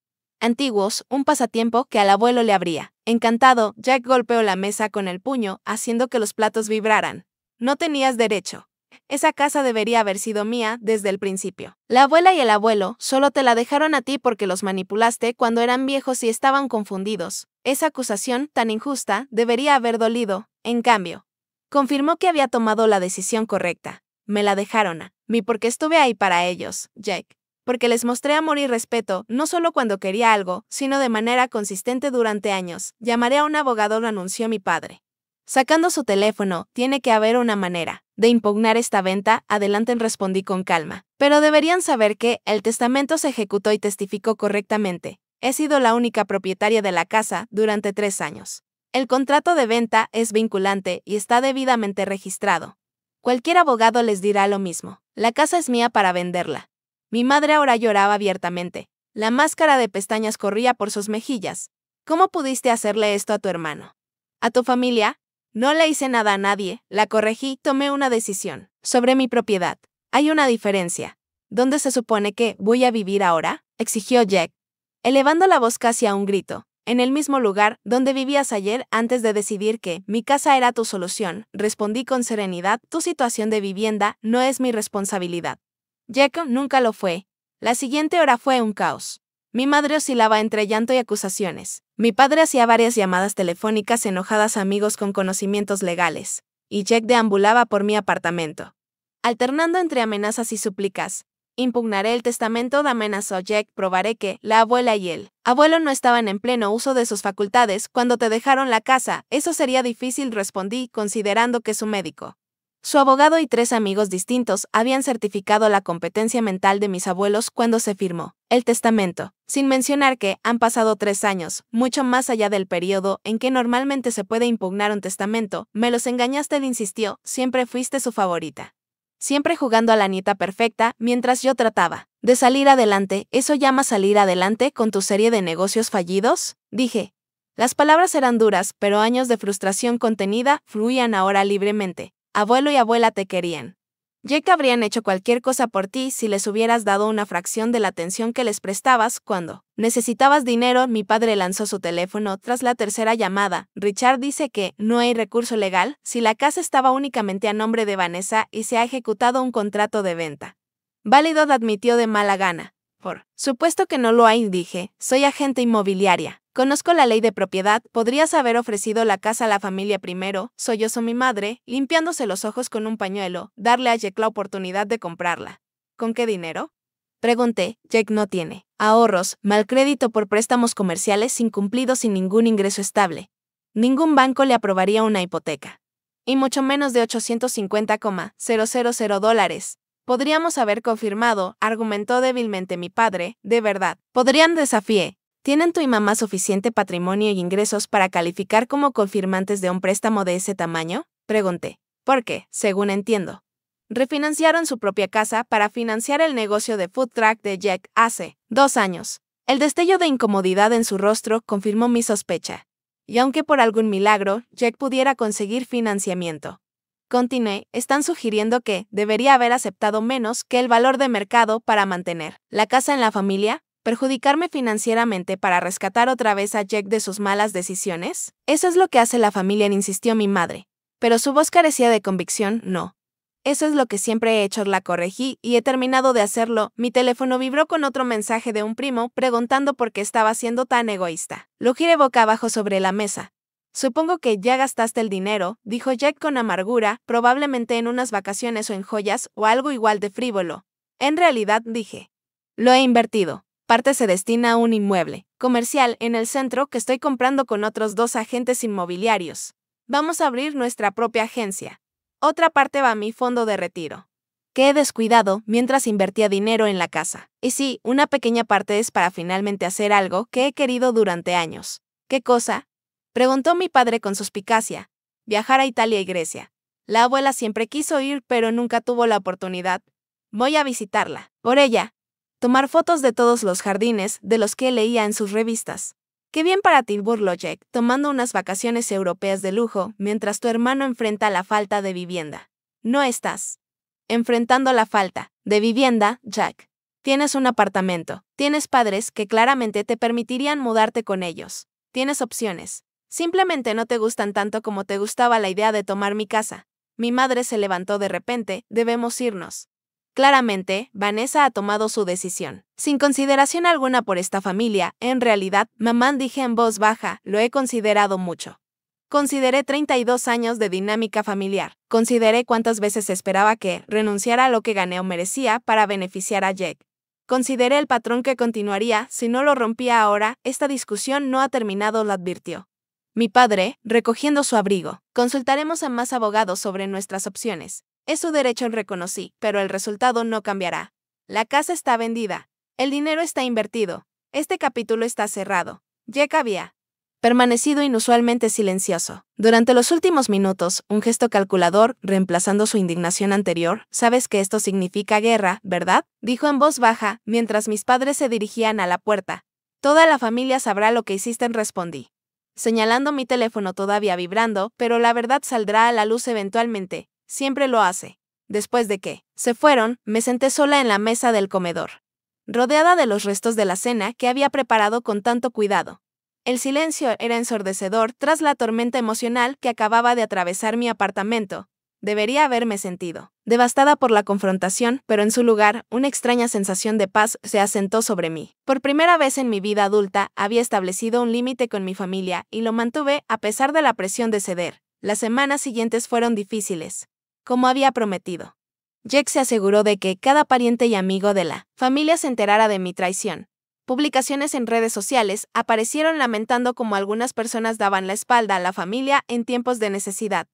antiguos, un pasatiempo que al abuelo le habría encantado. Jack golpeó la mesa con el puño, haciendo que los platos vibraran. No tenías derecho. Esa casa debería haber sido mía desde el principio. La abuela y el abuelo solo te la dejaron a ti porque los manipulaste cuando eran viejos y estaban confundidos. Esa acusación tan injusta debería haber dolido. En cambio, confirmó que había tomado la decisión correcta. Me la dejaron a mí porque estuve ahí para ellos, Jack. Porque les mostré amor y respeto, no solo cuando quería algo, sino de manera consistente durante años. Llamaré a un abogado, lo anunció mi padre. Sacando su teléfono, tiene que haber una manera de impugnar esta venta. Adelante, respondí con calma. Pero deberían saber que el testamento se ejecutó y testificó correctamente. He sido la única propietaria de la casa durante 3 años. El contrato de venta es vinculante y está debidamente registrado. Cualquier abogado les dirá lo mismo. La casa es mía para venderla. Mi madre ahora lloraba abiertamente. La máscara de pestañas corría por sus mejillas. ¿Cómo pudiste hacerle esto a tu hermano? ¿A tu familia? No le hice nada a nadie, la corregí, tomé una decisión sobre mi propiedad. Hay una diferencia. ¿Dónde se supone que voy a vivir ahora?, exigió Jack, elevando la voz casi a un grito. En el mismo lugar donde vivías ayer antes de decidir que mi casa era tu solución, respondí con serenidad. Tu situación de vivienda no es mi responsabilidad. Jack nunca lo fue. La siguiente hora fue un caos. Mi madre oscilaba entre llanto y acusaciones. Mi padre hacía varias llamadas telefónicas enojadas a amigos con conocimientos legales. Y Jack deambulaba por mi apartamento, alternando entre amenazas y súplicas. Impugnaré el testamento, amenazó Jack. Probaré que la abuela y el abuelo no estaban en pleno uso de sus facultades cuando te dejaron la casa. Eso sería difícil, respondí, considerando que su médico, su abogado y 3 amigos distintos habían certificado la competencia mental de mis abuelos cuando se firmó el testamento, sin mencionar que han pasado 3 años, mucho más allá del periodo en que normalmente se puede impugnar un testamento. Me los engañaste, él insistió, siempre fuiste su favorita. Siempre jugando a la nieta perfecta mientras yo trataba de salir adelante. ¿Eso llamas salir adelante con tu serie de negocios fallidos?, dije. Las palabras eran duras, pero años de frustración contenida fluían ahora libremente. Abuelo y abuela te querían. Jack habrían hecho cualquier cosa por ti si les hubieras dado una fracción de la atención que les prestabas cuando necesitabas dinero. Mi padre lanzó su teléfono tras la tercera llamada. Richard dice que no hay recurso legal si la casa estaba únicamente a nombre de Vanessa y se ha ejecutado un contrato de venta válido, admitió de mala gana. Por supuesto que no lo hay, dije. Soy agente inmobiliaria. Conozco la ley de propiedad. Podrías haber ofrecido la casa a la familia primero, sollozó mi madre, limpiándose los ojos con un pañuelo, darle a Jack la oportunidad de comprarla. ¿Con qué dinero?, pregunté. Jack no tiene ahorros, mal crédito por préstamos comerciales incumplidos y ningún ingreso estable. Ningún banco le aprobaría una hipoteca. Y mucho menos de $850,000. Podríamos haber confirmado, argumentó débilmente mi padre. De verdad, podrían, desafié. ¿Tienen tú y mamá suficiente patrimonio y ingresos para calificar como confirmantes de un préstamo de ese tamaño?, pregunté. Porque, según entiendo, refinanciaron su propia casa para financiar el negocio de food truck de Jack hace 2 años. El destello de incomodidad en su rostro confirmó mi sospecha. Y aunque por algún milagro Jack pudiera conseguir financiamiento, continué, están sugiriendo que debería haber aceptado menos que el valor de mercado para mantener la casa en la familia, perjudicarme financieramente para rescatar otra vez a Jack de sus malas decisiones. Eso es lo que hace la familia, insistió mi madre. Pero su voz carecía de convicción. No. Eso es lo que siempre he hecho, la corregí, y he terminado de hacerlo. Mi teléfono vibró con otro mensaje de un primo preguntando por qué estaba siendo tan egoísta. Lo giré boca abajo sobre la mesa. Supongo que ya gastaste el dinero, dijo Jack con amargura, probablemente en unas vacaciones o en joyas o algo igual de frívolo. En realidad, dije, lo he invertido. Parte se destina a un inmueble comercial en el centro que estoy comprando con otros 2 agentes inmobiliarios. Vamos a abrir nuestra propia agencia. Otra parte va a mi fondo de retiro, que he descuidado mientras invertía dinero en la casa. Y sí, una pequeña parte es para finalmente hacer algo que he querido durante años. ¿Qué cosa?, preguntó mi padre con suspicacia. Viajar a Italia y Grecia. La abuela siempre quiso ir, pero nunca tuvo la oportunidad. Voy a visitarla. Por ella. Tomar fotos de todos los jardines de los que leía en sus revistas. Qué bien para ti, burló Jack, tomando unas vacaciones europeas de lujo, mientras tu hermano enfrenta la falta de vivienda. No estás enfrentando la falta de vivienda, Jack. Tienes un apartamento. Tienes padres que claramente te permitirían mudarte con ellos. Tienes opciones. Simplemente no te gustan tanto como te gustaba la idea de tomar mi casa. Mi madre se levantó de repente, debemos irnos. Claramente, Vanessa ha tomado su decisión. Sin consideración alguna por esta familia, en realidad, mamá, dije en voz baja, lo he considerado mucho. Consideré 32 años de dinámica familiar. Consideré cuántas veces esperaba que renunciara a lo que gané o merecía para beneficiar a Jack. Consideré el patrón que continuaría si no lo rompía ahora. Esta discusión no ha terminado, lo advirtió mi padre, recogiendo su abrigo. Consultaremos a más abogados sobre nuestras opciones. Es su derecho, reconocí, pero el resultado no cambiará. La casa está vendida. El dinero está invertido. Este capítulo está cerrado. Jack había permanecido inusualmente silencioso. Durante los últimos minutos, un gesto calculador, reemplazando su indignación anterior. «Sabes que esto significa guerra, ¿verdad?», dijo en voz baja, mientras mis padres se dirigían a la puerta. «Toda la familia sabrá lo que hiciste», respondí, señalando mi teléfono todavía vibrando, pero la verdad saldrá a la luz eventualmente. Siempre lo hace. Después de que se fueron, me senté sola en la mesa del comedor, rodeada de los restos de la cena que había preparado con tanto cuidado. El silencio era ensordecedor tras la tormenta emocional que acababa de atravesar mi apartamento. Debería haberme sentido devastada por la confrontación, pero en su lugar, una extraña sensación de paz se asentó sobre mí. Por primera vez en mi vida adulta, había establecido un límite con mi familia y lo mantuve a pesar de la presión de ceder. Las semanas siguientes fueron difíciles, como había prometido. Jack se aseguró de que cada pariente y amigo de la familia se enterara de mi traición. Publicaciones en redes sociales aparecieron lamentando cómo algunas personas daban la espalda a la familia en tiempos de necesidad.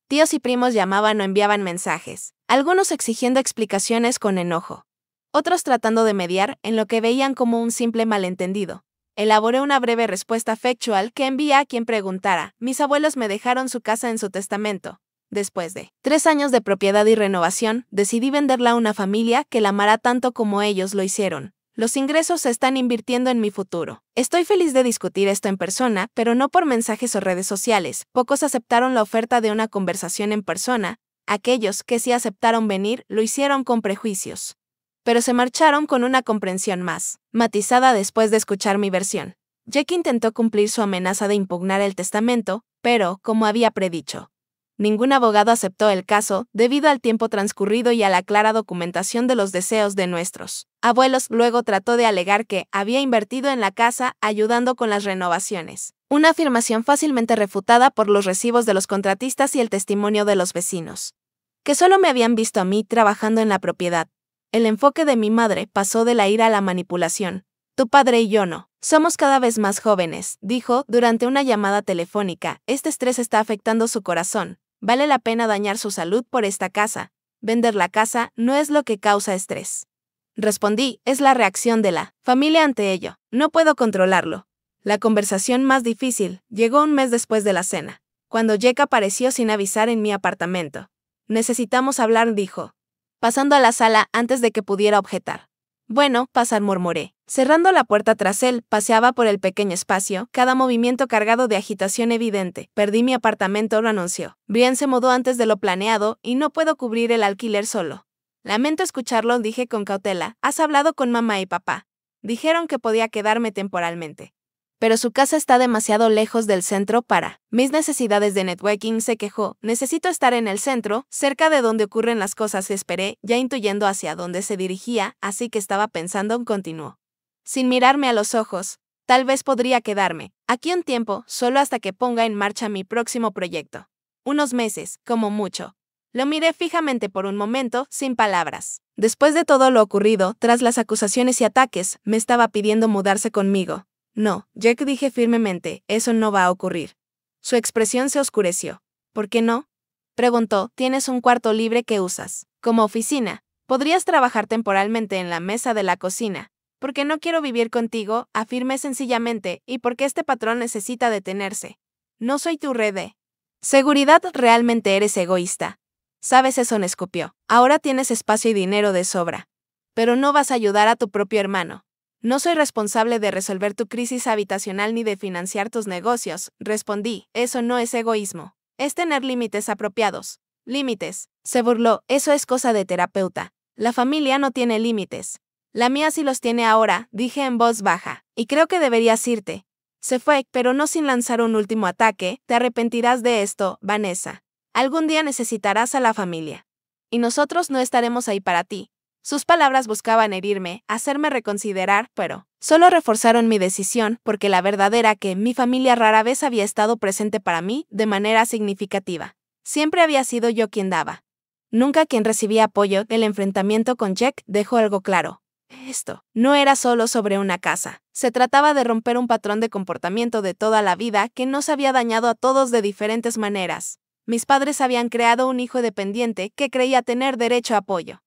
Tíos y primos llamaban o enviaban mensajes, algunos exigiendo explicaciones con enojo, otros tratando de mediar en lo que veían como un simple malentendido. Elaboré una breve respuesta factual que envié a quien preguntara. Mis abuelos me dejaron su casa en su testamento. Después de 3 años de propiedad y renovación, decidí venderla a una familia que la amará tanto como ellos lo hicieron. Los ingresos se están invirtiendo en mi futuro. Estoy feliz de discutir esto en persona, pero no por mensajes o redes sociales. Pocos aceptaron la oferta de una conversación en persona. Aquellos que sí aceptaron venir, lo hicieron con prejuicios. Pero se marcharon con una comprensión más matizada después de escuchar mi versión. Jack intentó cumplir su amenaza de impugnar el testamento, pero, como había predicho, ningún abogado aceptó el caso debido al tiempo transcurrido y a la clara documentación de los deseos de nuestros abuelos. Luego trató de alegar que había invertido en la casa ayudando con las renovaciones. Una afirmación fácilmente refutada por los recibos de los contratistas y el testimonio de los vecinos, que solo me habían visto a mí trabajando en la propiedad. El enfoque de mi madre pasó de la ira a la manipulación. Tu padre y yo no somos cada vez más jóvenes, dijo durante una llamada telefónica. Este estrés está afectando su corazón. Vale la pena dañar su salud por esta casa. Vender la casa no es lo que causa estrés. Respondí, es la reacción de la familia ante ello. No puedo controlarlo. La conversación más difícil llegó un mes después de la cena, cuando Jack apareció sin avisar en mi apartamento. Necesitamos hablar, dijo, pasando a la sala antes de que pudiera objetar. Bueno, pasar, murmuré. Cerrando la puerta tras él, paseaba por el pequeño espacio, cada movimiento cargado de agitación evidente. Perdí mi apartamento, lo anunció. Brian se mudó antes de lo planeado y no puedo cubrir el alquiler solo. Lamento escucharlo, dije con cautela. ¿Has hablado con mamá y papá? Dijeron que podía quedarme temporalmente, pero su casa está demasiado lejos del centro para mis necesidades de networking, se quejó. Necesito estar en el centro, cerca de donde ocurren las cosas. Esperé, ya intuyendo hacia dónde se dirigía, así que estaba pensando, continuó, sin mirarme a los ojos. Tal vez podría quedarme aquí un tiempo, solo hasta que ponga en marcha mi próximo proyecto. Unos meses, como mucho. Lo miré fijamente por un momento, sin palabras. Después de todo lo ocurrido, tras las acusaciones y ataques, me estaba pidiendo mudarse conmigo. No, Jack, dije firmemente, eso no va a ocurrir. Su expresión se oscureció. ¿Por qué no? Preguntó, ¿tienes un cuarto libre que usas como oficina? Podrías trabajar temporalmente en la mesa de la cocina. Porque no quiero vivir contigo, afirmé sencillamente, y porque este patrón necesita detenerse. No soy tu red de seguridad, realmente eres egoísta. Sabes eso, me escupió. Ahora tienes espacio y dinero de sobra. Pero no vas a ayudar a tu propio hermano. No soy responsable de resolver tu crisis habitacional ni de financiar tus negocios, respondí. Eso no es egoísmo. Es tener límites apropiados. Límites. Se burló. Eso es cosa de terapeuta. La familia no tiene límites. La mía sí los tiene ahora, dije en voz baja. Y creo que deberías irte. Se fue, pero no sin lanzar un último ataque. Te arrepentirás de esto, Vanessa. Algún día necesitarás a la familia. Y nosotros no estaremos ahí para ti. Sus palabras buscaban herirme, hacerme reconsiderar, pero solo reforzaron mi decisión, porque la verdad era que mi familia rara vez había estado presente para mí de manera significativa. Siempre había sido yo quien daba. Nunca quien recibía apoyo. El enfrentamiento con Jack dejó algo claro. Esto no era solo sobre una casa. Se trataba de romper un patrón de comportamiento de toda la vida que nos había dañado a todos de diferentes maneras. Mis padres habían creado un hijo dependiente que creía tener derecho a apoyo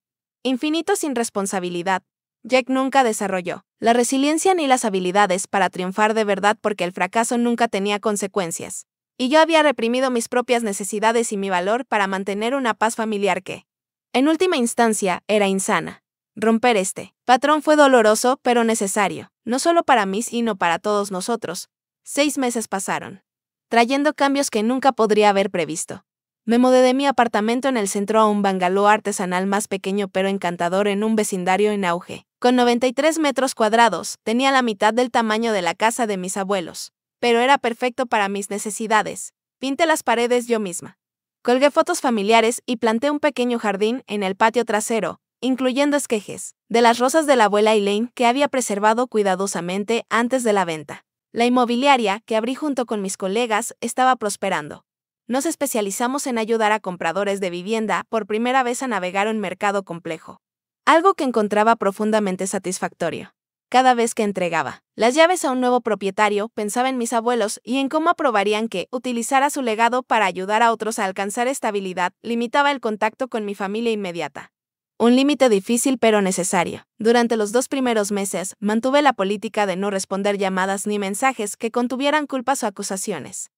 infinito sin responsabilidad. Jack nunca desarrolló la resiliencia ni las habilidades para triunfar de verdad porque el fracaso nunca tenía consecuencias. Y yo había reprimido mis propias necesidades y mi valor para mantener una paz familiar que, en última instancia, era insana. Romper este patrón fue doloroso, pero necesario, no solo para mí sino para todos nosotros. 6 meses pasaron, trayendo cambios que nunca podría haber previsto. Me mudé de mi apartamento en el centro a un bungalow artesanal más pequeño pero encantador en un vecindario en auge. Con 93 metros cuadrados, tenía la mitad del tamaño de la casa de mis abuelos. Pero era perfecto para mis necesidades. Pinté las paredes yo misma. Colgué fotos familiares y planté un pequeño jardín en el patio trasero, incluyendo esquejes de las rosas de la abuela Elaine que había preservado cuidadosamente antes de la venta. La inmobiliaria, que abrí junto con mis colegas, estaba prosperando. Nos especializamos en ayudar a compradores de vivienda por primera vez a navegar un mercado complejo. Algo que encontraba profundamente satisfactorio. Cada vez que entregaba las llaves a un nuevo propietario, pensaba en mis abuelos y en cómo aprobarían que utilizara su legado para ayudar a otros a alcanzar estabilidad. Limitaba el contacto con mi familia inmediata. Un límite difícil pero necesario. Durante los 2 primeros meses, mantuve la política de no responder llamadas ni mensajes que contuvieran culpas o acusaciones.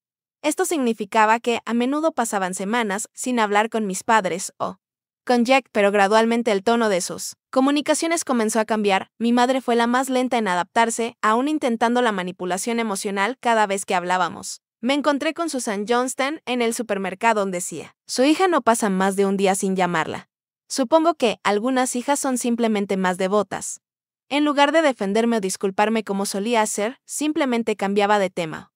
Esto significaba que a menudo pasaban semanas sin hablar con mis padres o con Jack, pero gradualmente el tono de sus comunicaciones comenzó a cambiar. Mi madre fue la más lenta en adaptarse, aún intentando la manipulación emocional cada vez que hablábamos. Me encontré con Susan Johnston en el supermercado donde decía, su hija no pasa más de un día sin llamarla. Supongo que algunas hijas son simplemente más devotas. En lugar de defenderme o disculparme como solía hacer, simplemente cambiaba de tema.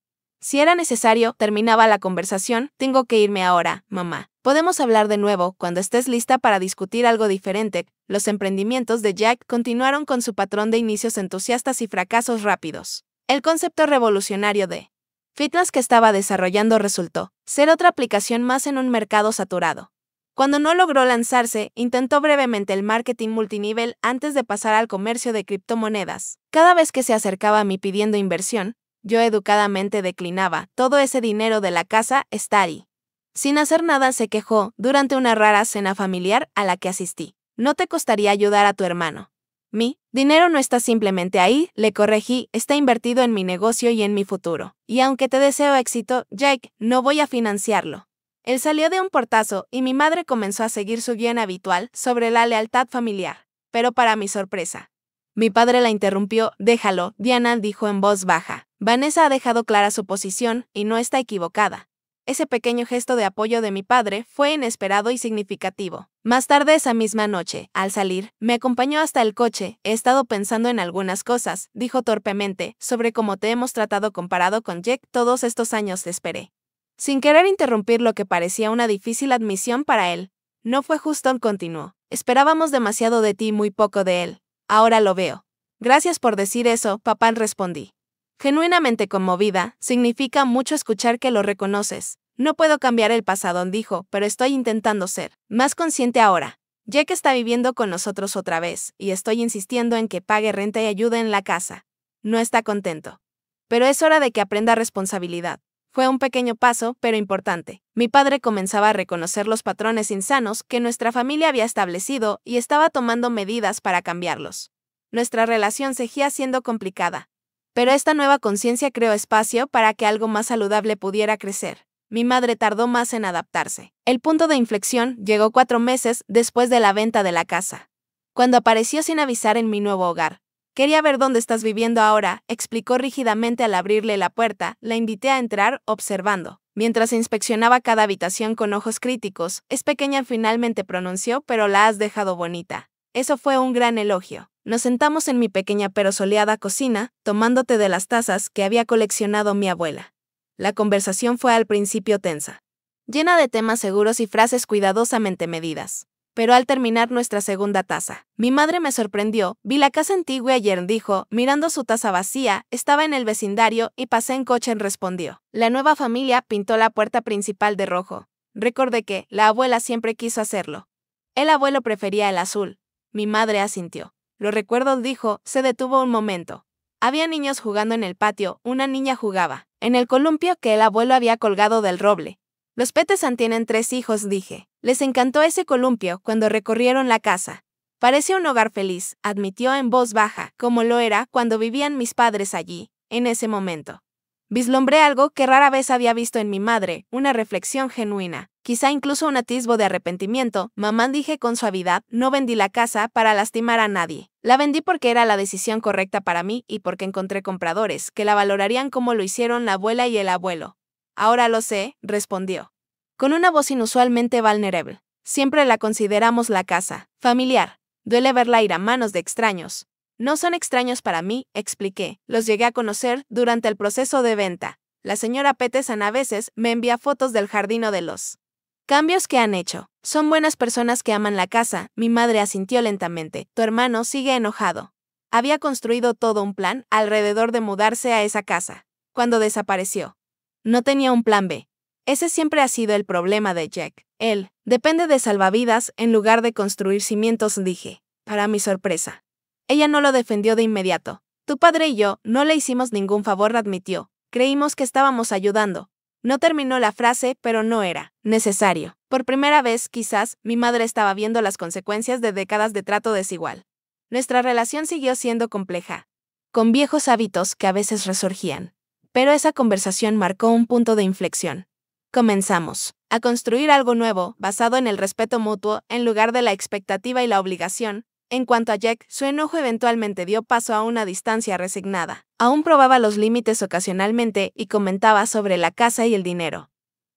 Si era necesario, terminaba la conversación. Tengo que irme ahora, mamá. Podemos hablar de nuevo cuando estés lista para discutir algo diferente. Los emprendimientos de Jack continuaron con su patrón de inicios entusiastas y fracasos rápidos. El concepto revolucionario de fitness que estaba desarrollando resultó ser otra aplicación más en un mercado saturado. Cuando no logró lanzarse, intentó brevemente el marketing multinivel antes de pasar al comercio de criptomonedas. Cada vez que se acercaba a mí pidiendo inversión, yo educadamente declinaba todo ese dinero de la casa está ahí. Sin hacer nada se quejó durante una rara cena familiar a la que asistí. No te costaría ayudar a tu hermano. Mi dinero no está simplemente ahí, le corregí, está invertido en mi negocio y en mi futuro. Y aunque te deseo éxito, Jake, no voy a financiarlo. Él salió de un portazo y mi madre comenzó a seguir su guión habitual sobre la lealtad familiar. Pero para mi sorpresa, mi padre la interrumpió. Déjalo, Diana dijo en voz baja. Vanessa ha dejado clara su posición y no está equivocada. Ese pequeño gesto de apoyo de mi padre fue inesperado y significativo. Más tarde esa misma noche, al salir, me acompañó hasta el coche. He estado pensando en algunas cosas, dijo torpemente, sobre cómo te hemos tratado comparado con Jack todos estos años. Te esperé. Sin querer interrumpir lo que parecía una difícil admisión para él. No fue justo, continuó. Esperábamos demasiado de ti y muy poco de él. Ahora lo veo. Gracias por decir eso, papá, respondí. Genuinamente conmovida, significa mucho escuchar que lo reconoces. No puedo cambiar el pasado, dijo, pero estoy intentando ser más consciente ahora. Jack está viviendo con nosotros otra vez, y estoy insistiendo en que pague renta y ayude en la casa. No está contento. Pero es hora de que aprenda responsabilidad. Fue un pequeño paso, pero importante. Mi padre comenzaba a reconocer los patrones insanos que nuestra familia había establecido y estaba tomando medidas para cambiarlos. Nuestra relación seguía siendo complicada, pero esta nueva conciencia creó espacio para que algo más saludable pudiera crecer. Mi madre tardó más en adaptarse. El punto de inflexión llegó 4 meses después de la venta de la casa, cuando apareció sin avisar en mi nuevo hogar. Quería ver dónde estás viviendo ahora, explicó rígidamente al abrirle la puerta. La invité a entrar, observando. Mientras inspeccionaba cada habitación con ojos críticos, es pequeña, finalmente pronunció, pero la has dejado bonita. Eso fue un gran elogio. Nos sentamos en mi pequeña pero soleada cocina, tomando té de las tazas que había coleccionado mi abuela. La conversación fue al principio tensa, llena de temas seguros y frases cuidadosamente medidas. Pero al terminar nuestra segunda taza, mi madre me sorprendió. Vi la casa antigua ayer, dijo, mirando su taza vacía. Estaba en el vecindario y pasé en coche, respondió. La nueva familia pintó la puerta principal de rojo. Recordé que la abuela siempre quiso hacerlo. El abuelo prefería el azul. Mi madre asintió. Lo recuerdo, dijo. Se detuvo un momento. Había niños jugando en el patio. Una niña jugaba en el columpio que el abuelo había colgado del roble. Los Peterson tienen 3 hijos, dije. Les encantó ese columpio cuando recorrieron la casa. Parecía un hogar feliz, admitió en voz baja, como lo era cuando vivían mis padres allí. En ese momento vislumbré algo que rara vez había visto en mi madre, una reflexión genuina, quizá incluso un atisbo de arrepentimiento. Mamá, dije con suavidad, no vendí la casa para lastimar a nadie. La vendí porque era la decisión correcta para mí y porque encontré compradores que la valorarían como lo hicieron la abuela y el abuelo. Ahora lo sé, respondió, con una voz inusualmente vulnerable. Siempre la consideramos la casa familiar. Duele verla ir a manos de extraños. No son extraños para mí, expliqué. Los llegué a conocer durante el proceso de venta. La señora Peterson a veces me envía fotos del jardín o de los cambios que han hecho. Son buenas personas que aman la casa. Mi madre asintió lentamente. Tu hermano sigue enojado. Había construido todo un plan alrededor de mudarse a esa casa. Cuando desapareció, no tenía un plan B. Ese siempre ha sido el problema de Jack. Él depende de salvavidas en lugar de construir cimientos, dije. Para mi sorpresa, ella no lo defendió de inmediato. Tu padre y yo no le hicimos ningún favor, admitió. Creímos que estábamos ayudando. No terminó la frase, pero no era necesario. Por primera vez, quizás, mi madre estaba viendo las consecuencias de décadas de trato desigual. Nuestra relación siguió siendo compleja, con viejos hábitos que a veces resurgían. Pero esa conversación marcó un punto de inflexión. Comenzamos a construir algo nuevo, basado en el respeto mutuo, en lugar de la expectativa y la obligación. En cuanto a Jack, su enojo eventualmente dio paso a una distancia resignada. Aún probaba los límites ocasionalmente y comentaba sobre la casa y el dinero.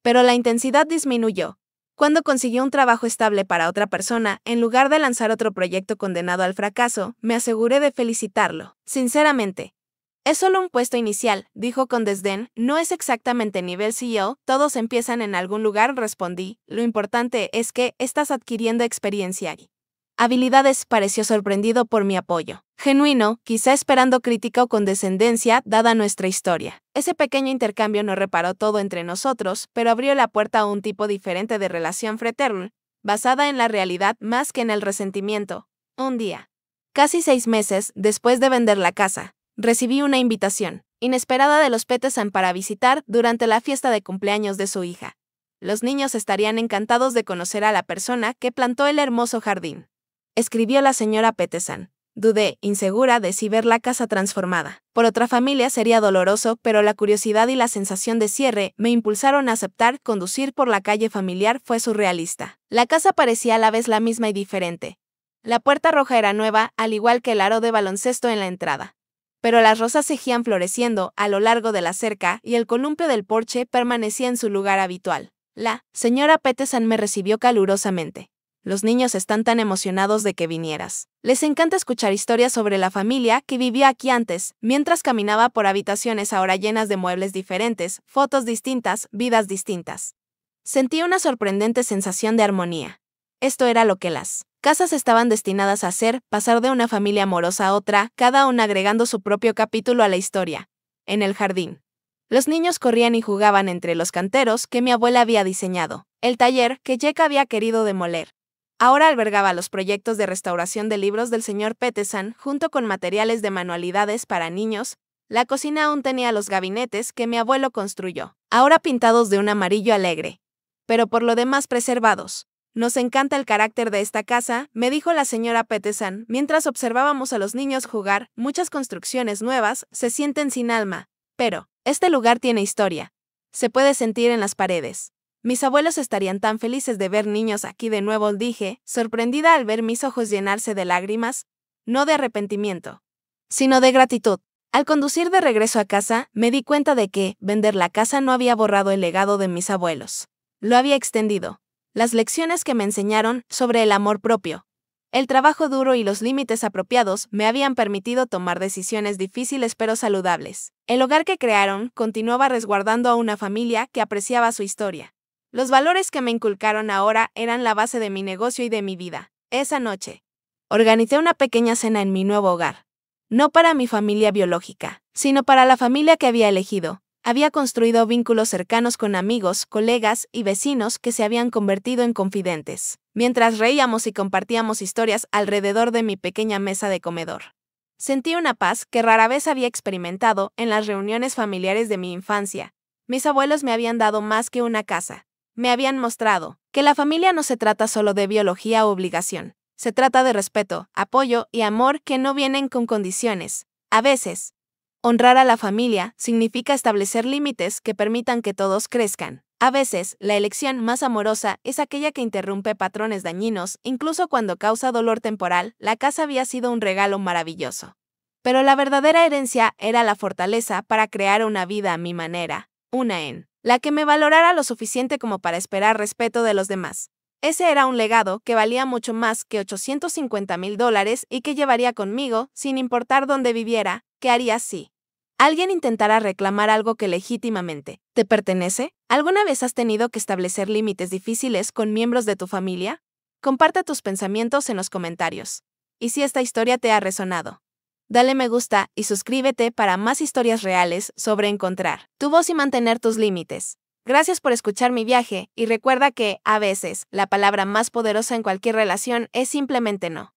Pero la intensidad disminuyó. Cuando consiguió un trabajo estable para otra persona, en lugar de lanzar otro proyecto condenado al fracaso, me aseguré de felicitarlo. Sinceramente, es solo un puesto inicial, dijo con desdén. No es exactamente nivel CEO, todos empiezan en algún lugar, respondí. Lo importante es que estás adquiriendo experiencia y habilidades. Pareció sorprendido por mi apoyo. Genuino, quizá esperando crítica o condescendencia, dada nuestra historia. Ese pequeño intercambio no reparó todo entre nosotros, pero abrió la puerta a un tipo diferente de relación fraterna, basada en la realidad más que en el resentimiento. Un día, casi 6 meses después de vender la casa, recibí una invitación inesperada de los Peterson para visitar durante la fiesta de cumpleaños de su hija. Los niños estarían encantados de conocer a la persona que plantó el hermoso jardín, escribió la señora Peterson. Dudé, insegura de si ver la casa transformada por otra familia sería doloroso, pero la curiosidad y la sensación de cierre me impulsaron a aceptar. Conducir por la calle familiar fue surrealista. La casa parecía a la vez la misma y diferente. La puerta roja era nueva, al igual que el aro de baloncesto en la entrada. Pero las rosas seguían floreciendo a lo largo de la cerca y el columpio del porche permanecía en su lugar habitual. La señora Peterson me recibió calurosamente. Los niños están tan emocionados de que vinieras. Les encanta escuchar historias sobre la familia que vivía aquí antes. Mientras caminaba por habitaciones ahora llenas de muebles diferentes, fotos distintas, vidas distintas, sentí una sorprendente sensación de armonía. Esto era lo que las casas estaban destinadas a hacer, pasar de una familia amorosa a otra, cada una agregando su propio capítulo a la historia. En el jardín, los niños corrían y jugaban entre los canteros que mi abuela había diseñado. El taller que Jack había querido demoler ahora albergaba los proyectos de restauración de libros del señor Peterson, junto con materiales de manualidades para niños. La cocina aún tenía los gabinetes que mi abuelo construyó. ahora pintados de un amarillo alegre, pero por lo demás preservados. Nos encanta el carácter de esta casa, me dijo la señora Peterson mientras observábamos a los niños jugar. Muchas construcciones nuevas se sienten sin alma, pero este lugar tiene historia. Se puede sentir en las paredes. Mis abuelos estarían tan felices de ver niños aquí de nuevo, dije, sorprendida al ver mis ojos llenarse de lágrimas, no de arrepentimiento, sino de gratitud. Al conducir de regreso a casa, me di cuenta de que vender la casa no había borrado el legado de mis abuelos. Lo había extendido. Las lecciones que me enseñaron sobre el amor propio, el trabajo duro y los límites apropiados me habían permitido tomar decisiones difíciles pero saludables. El hogar que crearon continuaba resguardando a una familia que apreciaba su historia. Los valores que me inculcaron ahora eran la base de mi negocio y de mi vida. Esa noche, organicé una pequeña cena en mi nuevo hogar. No para mi familia biológica, sino para la familia que había elegido. Había construido vínculos cercanos con amigos, colegas y vecinos que se habían convertido en confidentes, mientras reíamos y compartíamos historias alrededor de mi pequeña mesa de comedor. Sentí una paz que rara vez había experimentado en las reuniones familiares de mi infancia. Mis abuelos me habían dado más que una casa. Me habían mostrado que la familia no se trata solo de biología o obligación. Se trata de respeto, apoyo y amor que no vienen con condiciones. A veces, honrar a la familia significa establecer límites que permitan que todos crezcan. A veces, la elección más amorosa es aquella que interrumpe patrones dañinos, incluso cuando causa dolor temporal. La casa había sido un regalo maravilloso. Pero la verdadera herencia era la fortaleza para crear una vida a mi manera, una en la que me valorara lo suficiente como para esperar respeto de los demás. Ese era un legado que valía mucho más que $850,000 y que llevaría conmigo, sin importar dónde viviera. ¿Qué harías si alguien intentara reclamar algo que legítimamente te pertenece? ¿Alguna vez has tenido que establecer límites difíciles con miembros de tu familia? Comparte tus pensamientos en los comentarios. Y si esta historia te ha resonado, dale me gusta y suscríbete para más historias reales sobre encontrar tu voz y mantener tus límites. Gracias por escuchar mi viaje y recuerda que, a veces, la palabra más poderosa en cualquier relación es simplemente no.